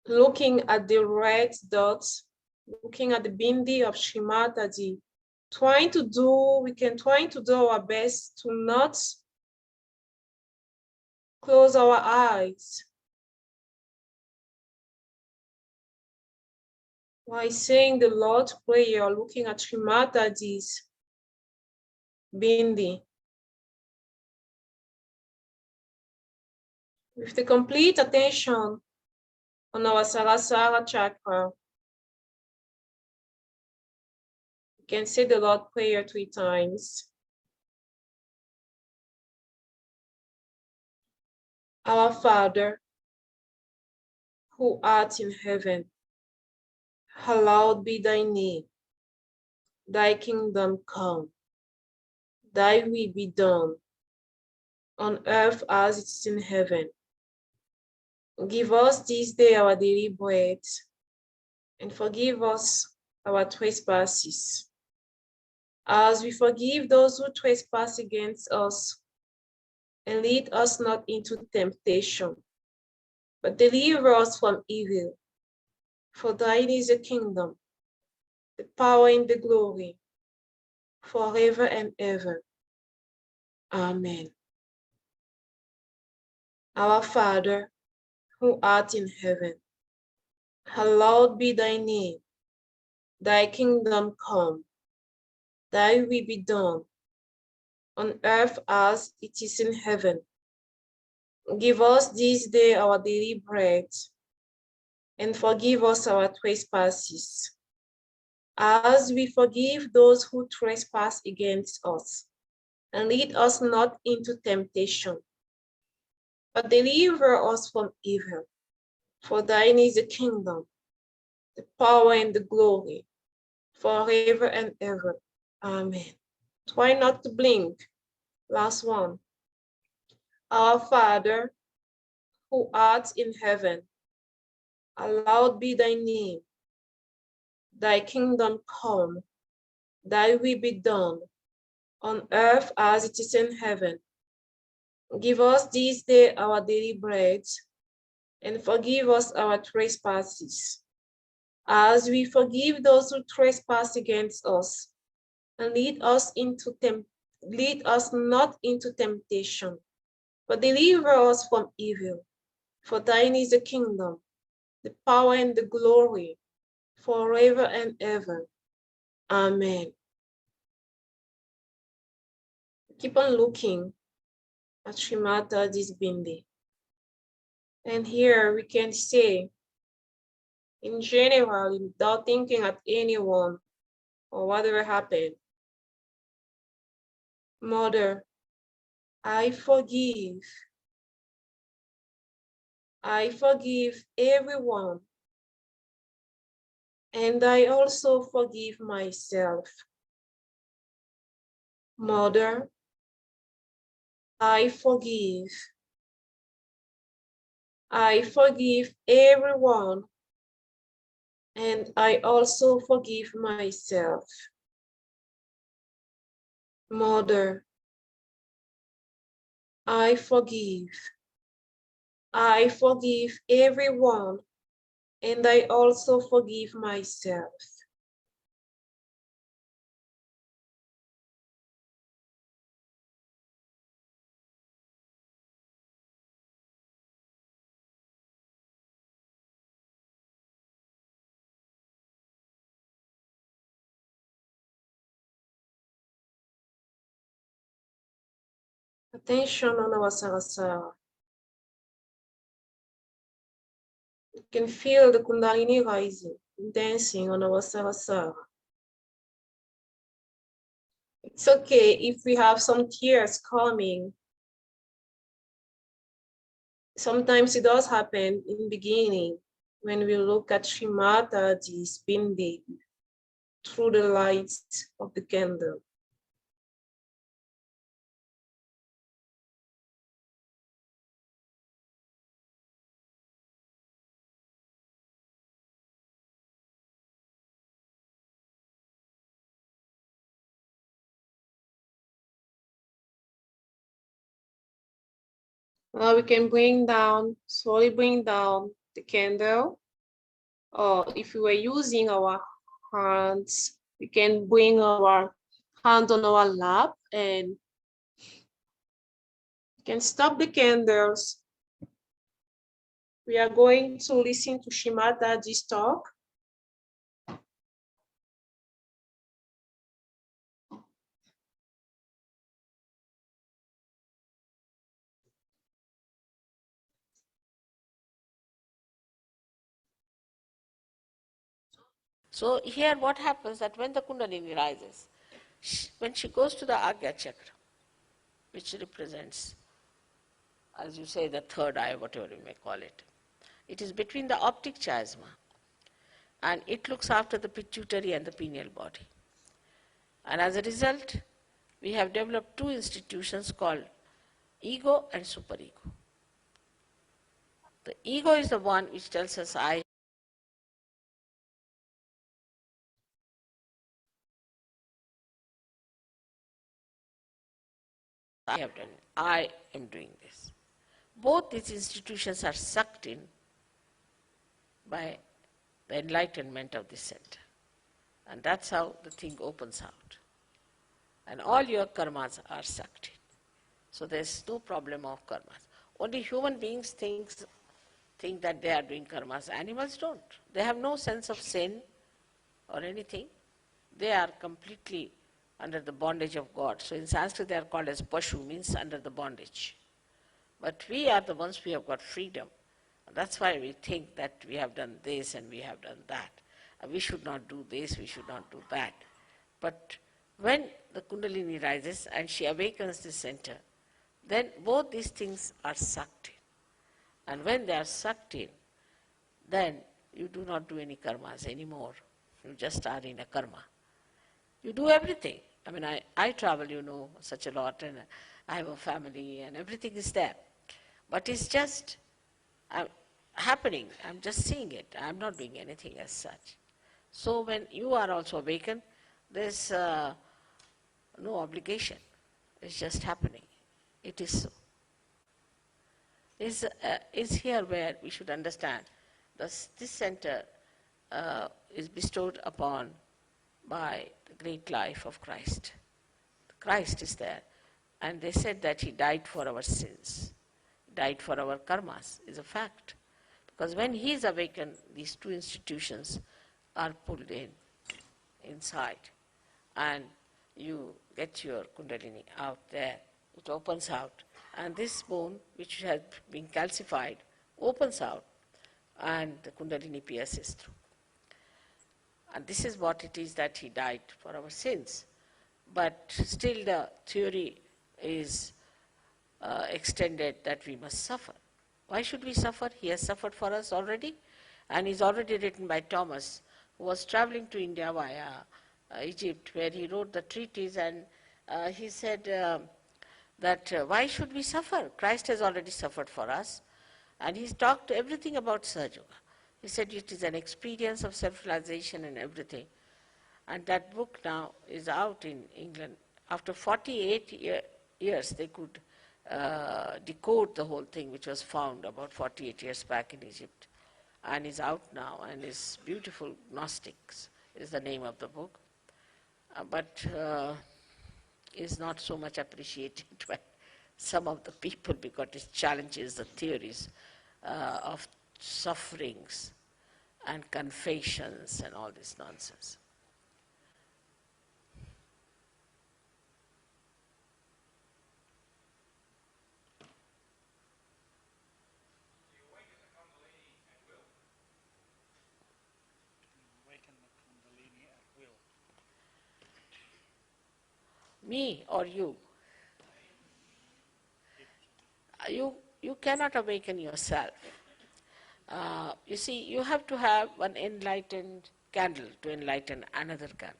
Looking at the red dots looking at the bindi of Shri Mataji, trying to do our best to not close our eyes while saying the Lord's Prayer, looking at Shri Mataji's bindi. With the complete attention on our Sahasrara chakra, you can say the Lord's Prayer 3 times. Our Father, who art in heaven, hallowed be thy name. Thy kingdom come. Thy will be done, on earth as it is in heaven. Give us this day our daily bread, and forgive us our trespasses, as we forgive those who trespass against us. And lead us not into temptation, but deliver us from evil. For thine is the kingdom, the power, and the glory, forever and ever. Amen. Our Father, who art in heaven, hallowed be thy name. Thy kingdom come. Thy will be done, on earth as it is in heaven. Give us this day our daily bread, and forgive us our trespasses, as we forgive those who trespass against us. And lead us not into temptation, but deliver us from evil. For thine is the kingdom, the power, and the glory, forever and ever. Amen. Try not to blink. Last one. Our Father, who art in heaven, hallowed be thy name. Thy kingdom come. Thy will be done, on earth as it is in heaven. Give us this day our daily bread, and forgive us our trespasses, as we forgive those who trespass against us. And lead us not into temptation, but deliver us from evil. For thine is the kingdom, the power, and the glory, forever and ever. Amen. Keep on looking at Shri Mataji's bindi. And here we can say, in general, without thinking at anyone or whatever happened, Mother, I forgive. I forgive everyone. And I also forgive myself. Mother, I forgive. I forgive everyone. And I also forgive myself. Mother, I forgive. I forgive everyone, and I also forgive myself. Attention on our Sahasrara. You can feel the Kundalini rising, dancing on our Sahasrara. It's okay if we have some tears coming. Sometimes it does happen in the beginning when we look at Shri Mataji's bindi through the lights of the candle. Now we can slowly bring down the candle. Or if we were using our hands. We can bring our hand on our lap and can stop the candles. We are going to listen to Shimadaji's talk. So here what happens that when the Kundalini rises, when she goes to the Agnya Chakra, which represents, as you say, the third eye, whatever you may call it, it is between the optic chiasma and it looks after the pituitary and the pineal body. And as a result, we have developed two institutions called ego and superego. The ego is the one which tells us I have done it. I am doing this. Both these institutions are sucked in by the enlightenment of this center. And that's how the thing opens out. And all your karmas are sucked in. So there's no problem of karmas. Only human beings think that they are doing karmas. Animals don't. They have no sense of sin or anything. They are completely under the bondage of God. So in Sanskrit they are called as pashu, means under the bondage. But we are the ones who have got freedom. That's why we think that we have done this and we have done that. We should not do this, we should not do that. But when the Kundalini rises and she awakens the center, then both these things are sucked in. And when they are sucked in, then you do not do any karmas anymore. You just are in a karma. You do everything. I mean, I travel, such a lot, and I have a family, and everything is there. But it's just happening. I'm just seeing it. I'm not doing anything as such. So when you are also awakened, there's no obligation. It's just happening. It is so. Is here where we should understand this center is bestowed upon by the great life of Christ. Christ is there. And they said that he died for our sins, died for our karmas, is a fact. Because when he is awakened, these two institutions are pulled inside. And you get your Kundalini out there. It opens out. And this bone, which has been calcified, opens out and the Kundalini pierces through. And this is what it is that he died for our sins. But still the theory is extended that we must suffer. Why should we suffer? He has suffered for us already, and is already written by Thomas, who was traveling to India via Egypt, where he wrote the treatise, and he said that why should we suffer? Christ has already suffered for us, and he's talked everything about Sahaja Yoga. He said it is an experience of self-realization and everything. And that book now is out in England. After 48 years, they could decode the whole thing, which was found about 48 years back in Egypt, and is out now, and is beautiful. Gnostics is the name of the book, but is not so much appreciated by some of the people because it challenges the theories of sufferings and confessions and all this nonsense. Me or you? You cannot awaken yourself. You see, you have to have one enlightened candle to enlighten another candle.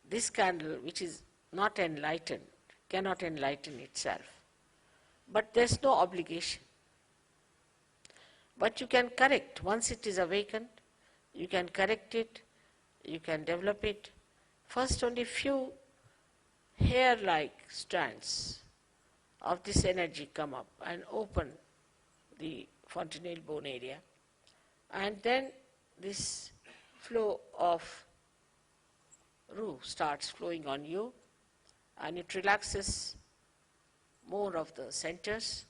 This candle, which is not enlightened, cannot enlighten itself. But there's no obligation. But you can correct. Once it is awakened, you can correct it, you can develop it. First, only few hair-like strands of this energy come up and open the fontanelle bone area. And then this flow of Ru starts flowing on you, and it relaxes more of the centers,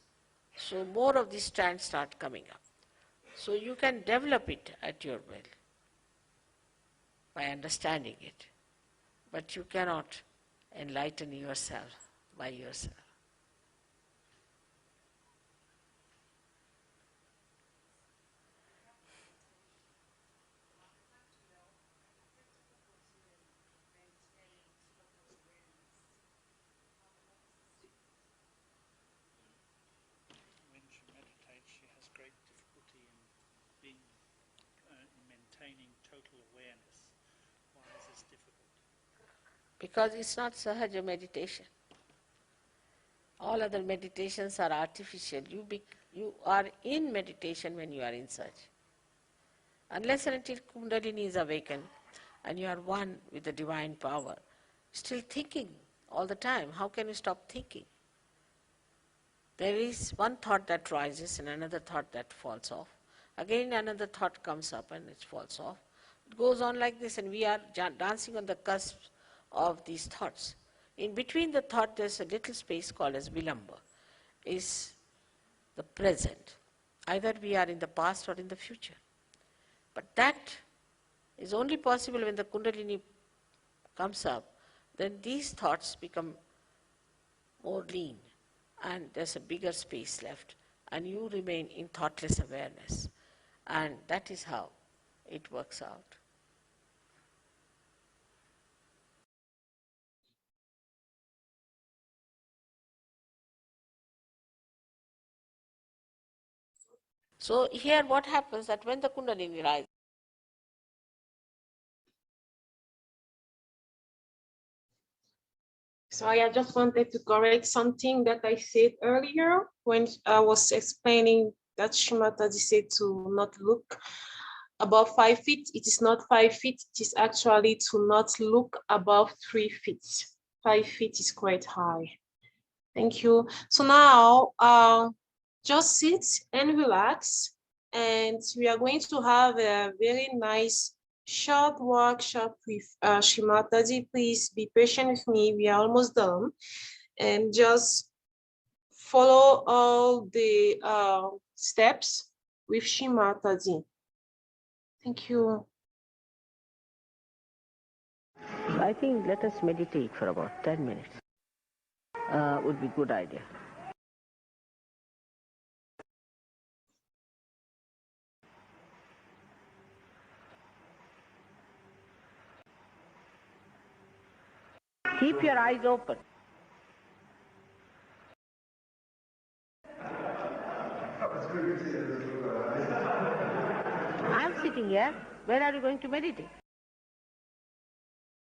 so more of these strands start coming up. So you can develop it at your will by understanding it, but you cannot enlighten yourself by yourself. When she meditates, she has great difficulty in maintaining total awareness. Why is this difficult? Because it's not Sahaja meditation. All other meditations are artificial. You are in meditation when you are in Sahaja. Unless and until Kundalini is awakened and you are one with the divine power, still thinking all the time. How can you stop thinking? There is one thought that rises and another thought that falls off. Again another thought comes up and it falls off. It goes on like this, and we are dancing on the cusp of these thoughts. In between the thought there's a little space called as Vilamba, is the present. Either we are in the past or in the future. But that is only possible when the Kundalini comes up. Then these thoughts become more lean, and there's a bigger space left, and you remain in thoughtless awareness. And that is how it works out. So here what happens that when the Kundalini rises, Sorry, I just wanted to correct something that I said earlier when I was explaining that Shimataji said to not look above 5 feet. It is not 5 feet, it is actually to not look above 3 feet. 5 feet is quite high. Thank you. So now just sit and relax, and we are going to have a very nice short workshop with Shimataji. Please be patient with me. We are almost done. And just follow all the steps with Shimataji. Thank you. I think let us meditate for about 10 minutes. Would be a good idea. Keep your eyes open. I'm sitting here. Where are you going to meditate?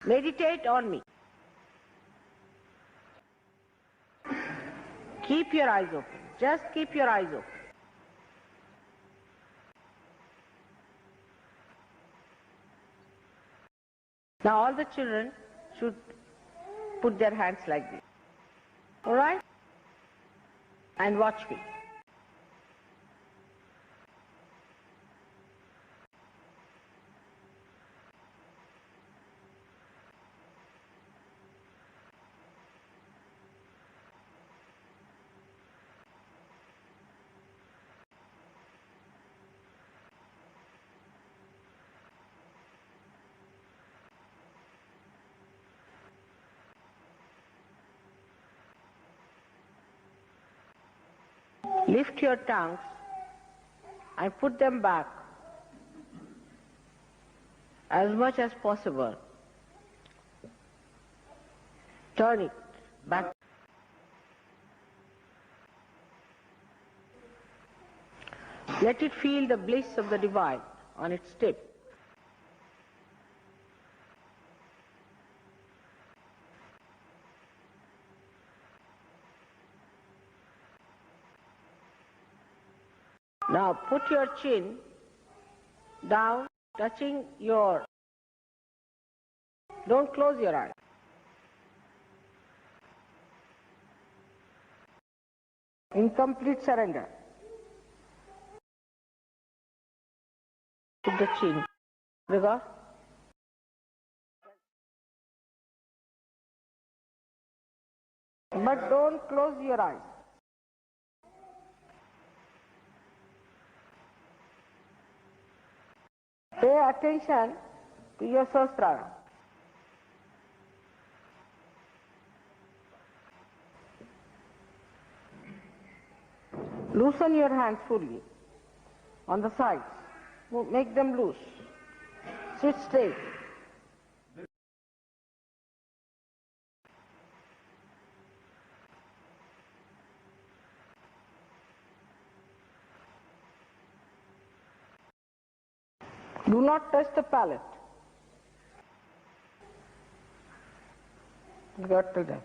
Meditate on me. Keep your eyes open. Just keep your eyes open. Now all the children should put their hands like this. All right? And watch me. Lift your tongues and put them back as much as possible. Turn it back. Let it feel the bliss of the divine on its tip. Now put your chin down, touching your... Don't close your eyes. In complete surrender. Put the chin. Agar. But don't close your eyes. Pay attention to your Sahasrara. Loosen your hands fully on the sides. Make them loose. Sit straight. Do not touch the palate. Got to that.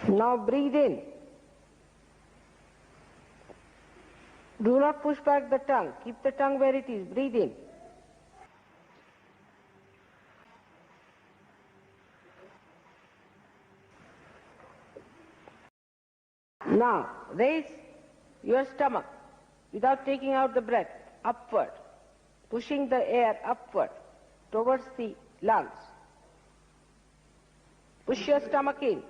Now breathe in. Do not push back the tongue. Keep the tongue where it is. Breathe in. Now raise your stomach without taking out the breath upward, pushing the air upward towards the lungs. Push your stomach in.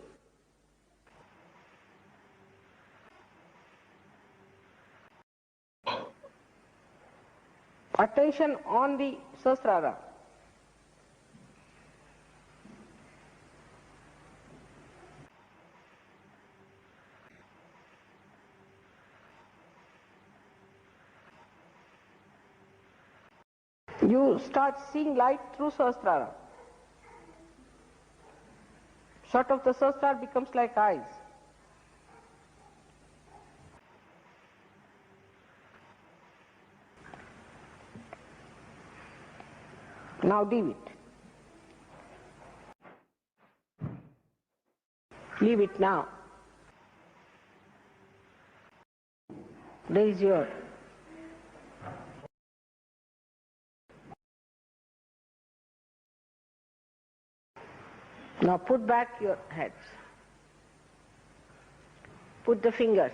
Attention on the Sahasrara. You start seeing light through Sahasrara. Sort of the Sahasrara becomes like eyes. Now leave it. Leave it now. Raise your Now put back your heads. Put the fingers.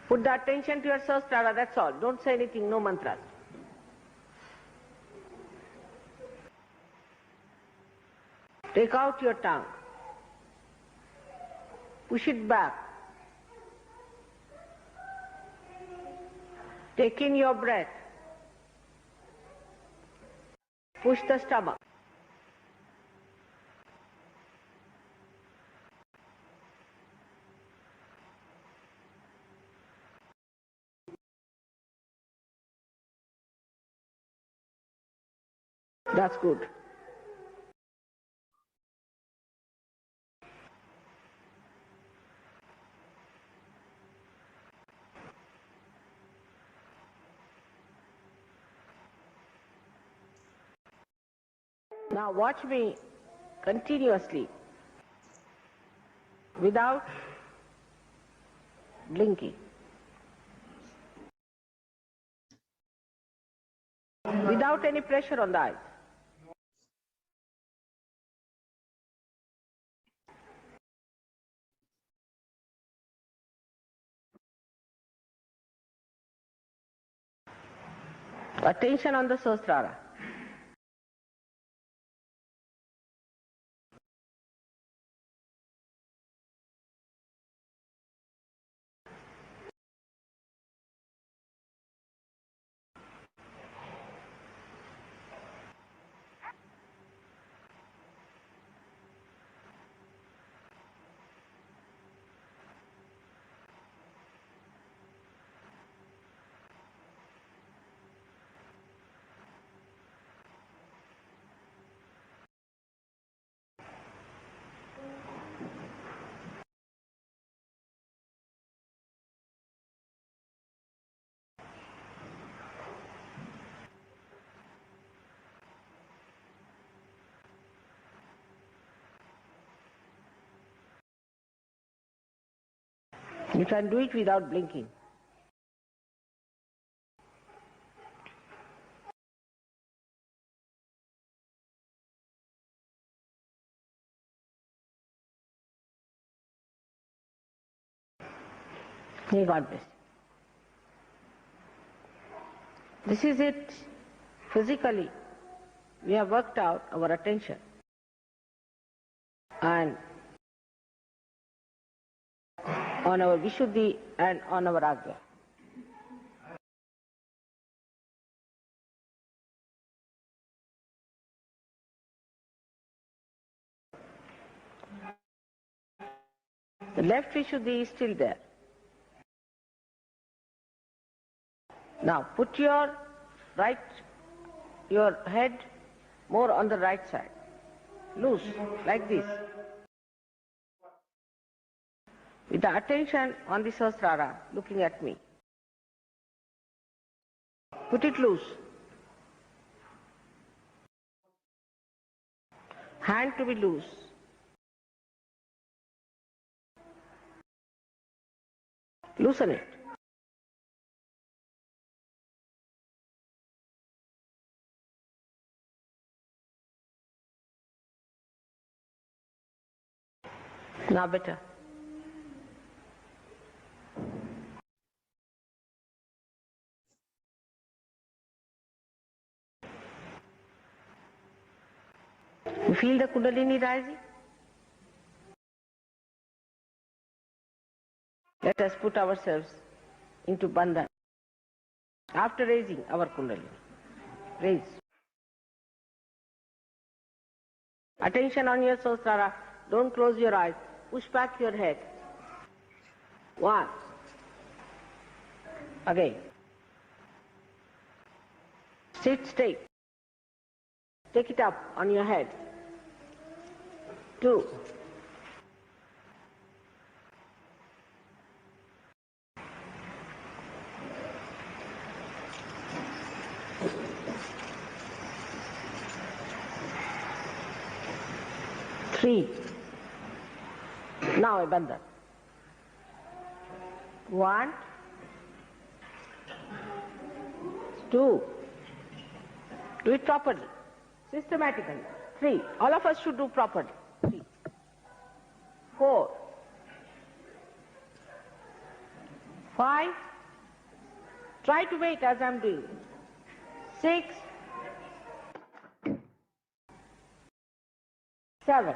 Put the attention to your Sahasrara, that's all. Don't say anything, no mantras. Take out your tongue. Push it back. Take in your breath. Push the stomach. That's good. Now watch me continuously without blinking, without any pressure on the eyes. Attention on the Sahasrara. You can do it without blinking. May God bless. This is it. Physically, we have worked out our attention. And on our Vishuddhi and on our Agya. The left Vishuddhi is still there. Now put your head more on the right side. Loose, like this. With the attention on the Sahasrara, looking at me. Put it loose. Hand to be loose. Loosen it. Now better. You feel the Kundalini rising? Let us put ourselves into bandhan. After raising our Kundalini, raise. Attention on your Sahasrara. Don't close your eyes. Push back your head. 1. Again. Sit straight. Take it up on your head. 2. 3. Now a bandhan. 1, 2. Do it properly, systematically. 3. All of us should do properly. 3. 4. 5. Try to wait as I'm doing. 6. 7.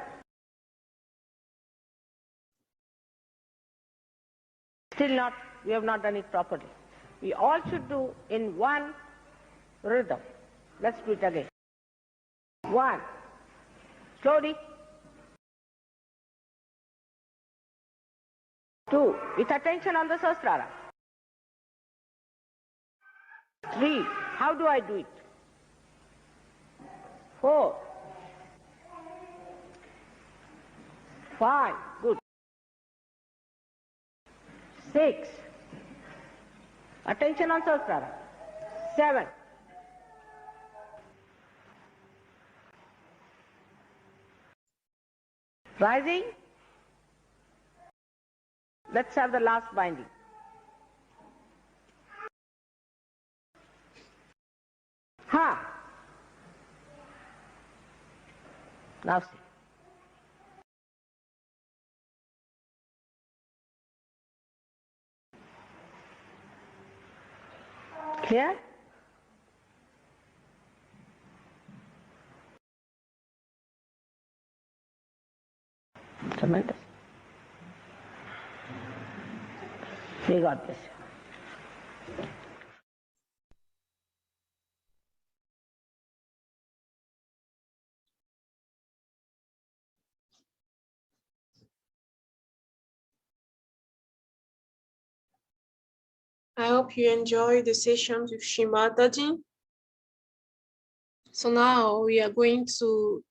Still not, we have not done it properly. We all should do in one rhythm. Let's do it again. 1. Slowly. 2. With attention on the Sahasrara. 3. How do I do it? 4. 5. Good. 6. Attention on Sahasrara. 7. 8. Rising. Let's have the last binding. Ha! Now see. Clear? Tremendous. May God bless you. I hope you enjoyed the sessions with Shimataji. So now we are going to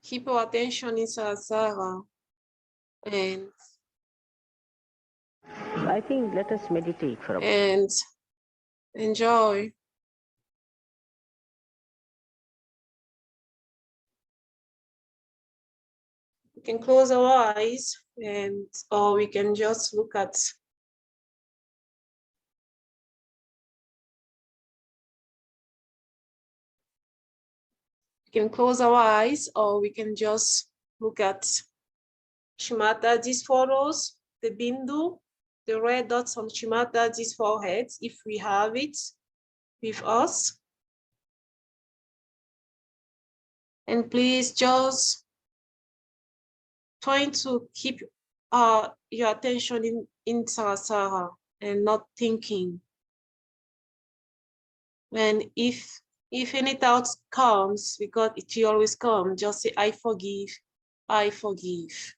keep our attention in Sahasrara and I think let us meditate for a moment. and enjoy. We can close our eyes or we can just look at or we can just look at Shimataji's photos the bindu, the red dots on Shimata, these foreheads, if we have it with us. And please just trying to keep your attention in Sarasara and not thinking. And if any doubt comes, because it will always come, just say, I forgive, I forgive.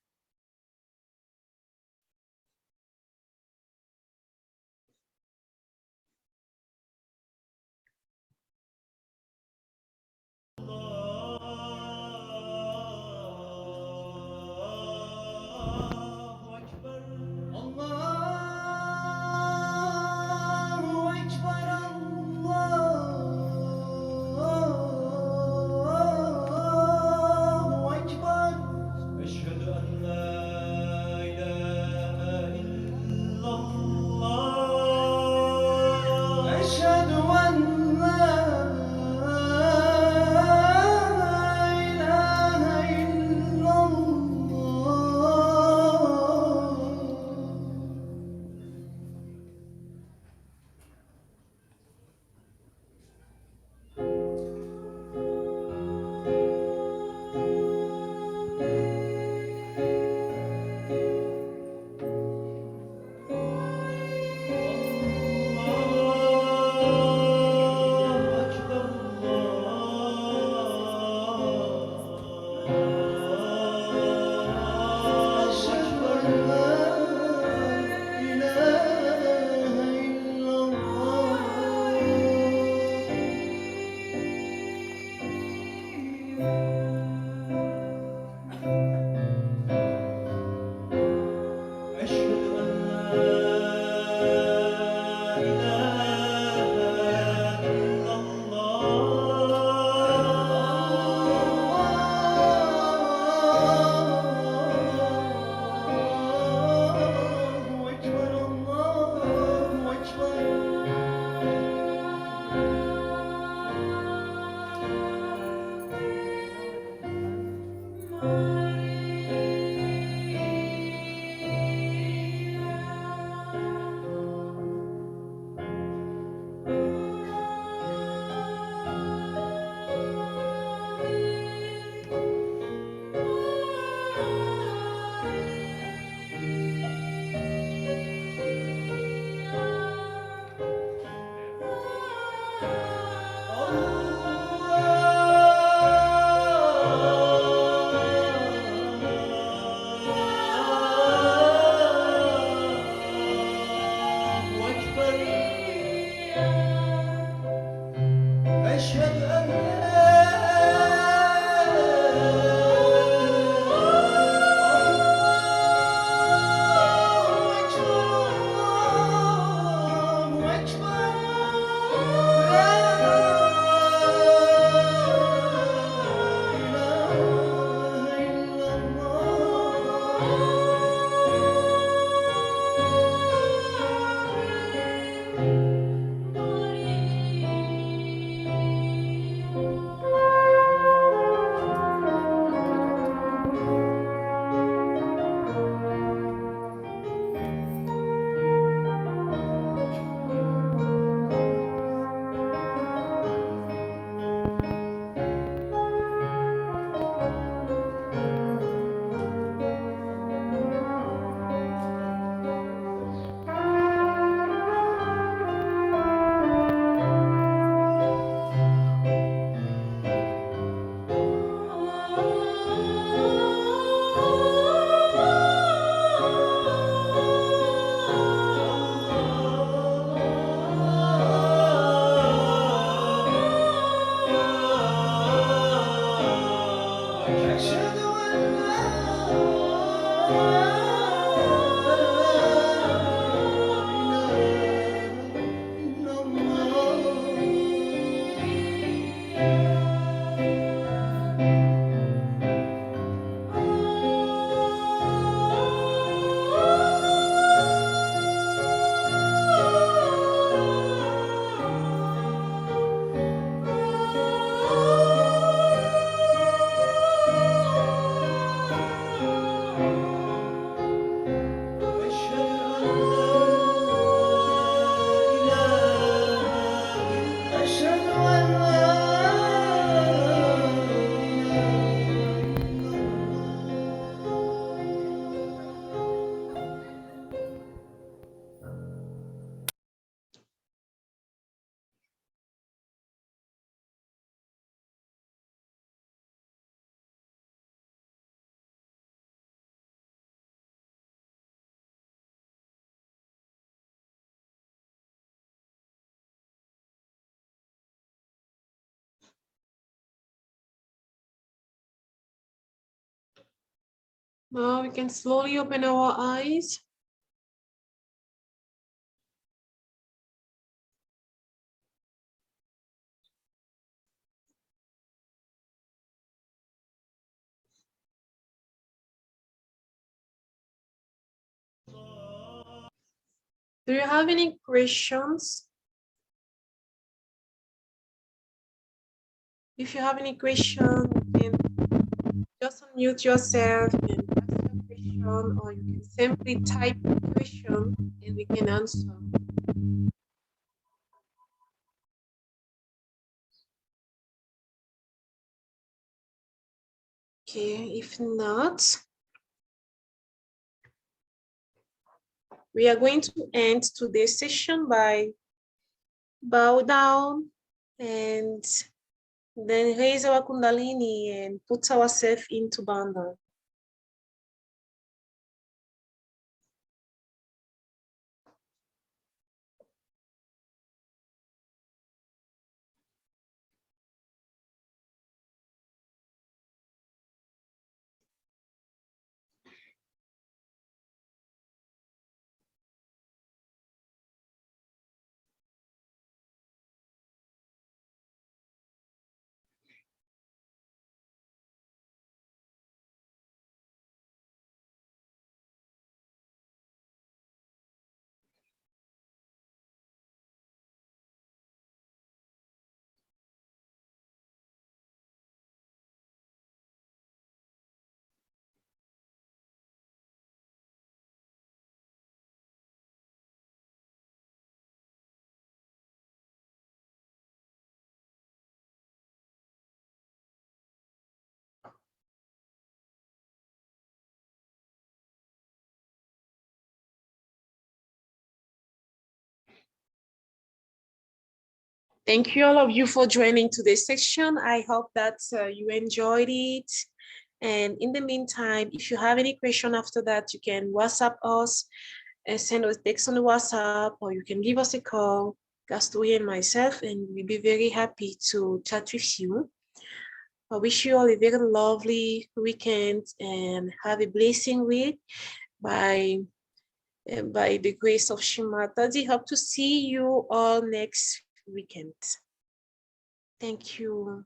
Now we can slowly open our eyes. Do you have any questions? If you have any question, you can just unmute yourself and ask your question, or you can simply type the question and we can answer. Okay, if not, we are going to end today's session by bow down and then raise our Kundalini and put ourselves into bandha. Thank you all of you for joining today's section. I hope that you enjoyed it. And in the meantime, if you have any question after that, you can WhatsApp us and send us text on the WhatsApp, or you can give us a call, Gastui and myself, and we'll be very happy to chat with you. I wish you all a very lovely weekend and have a blessing week by the grace of Shimataji. Hope to see you all next weekend. Thank you.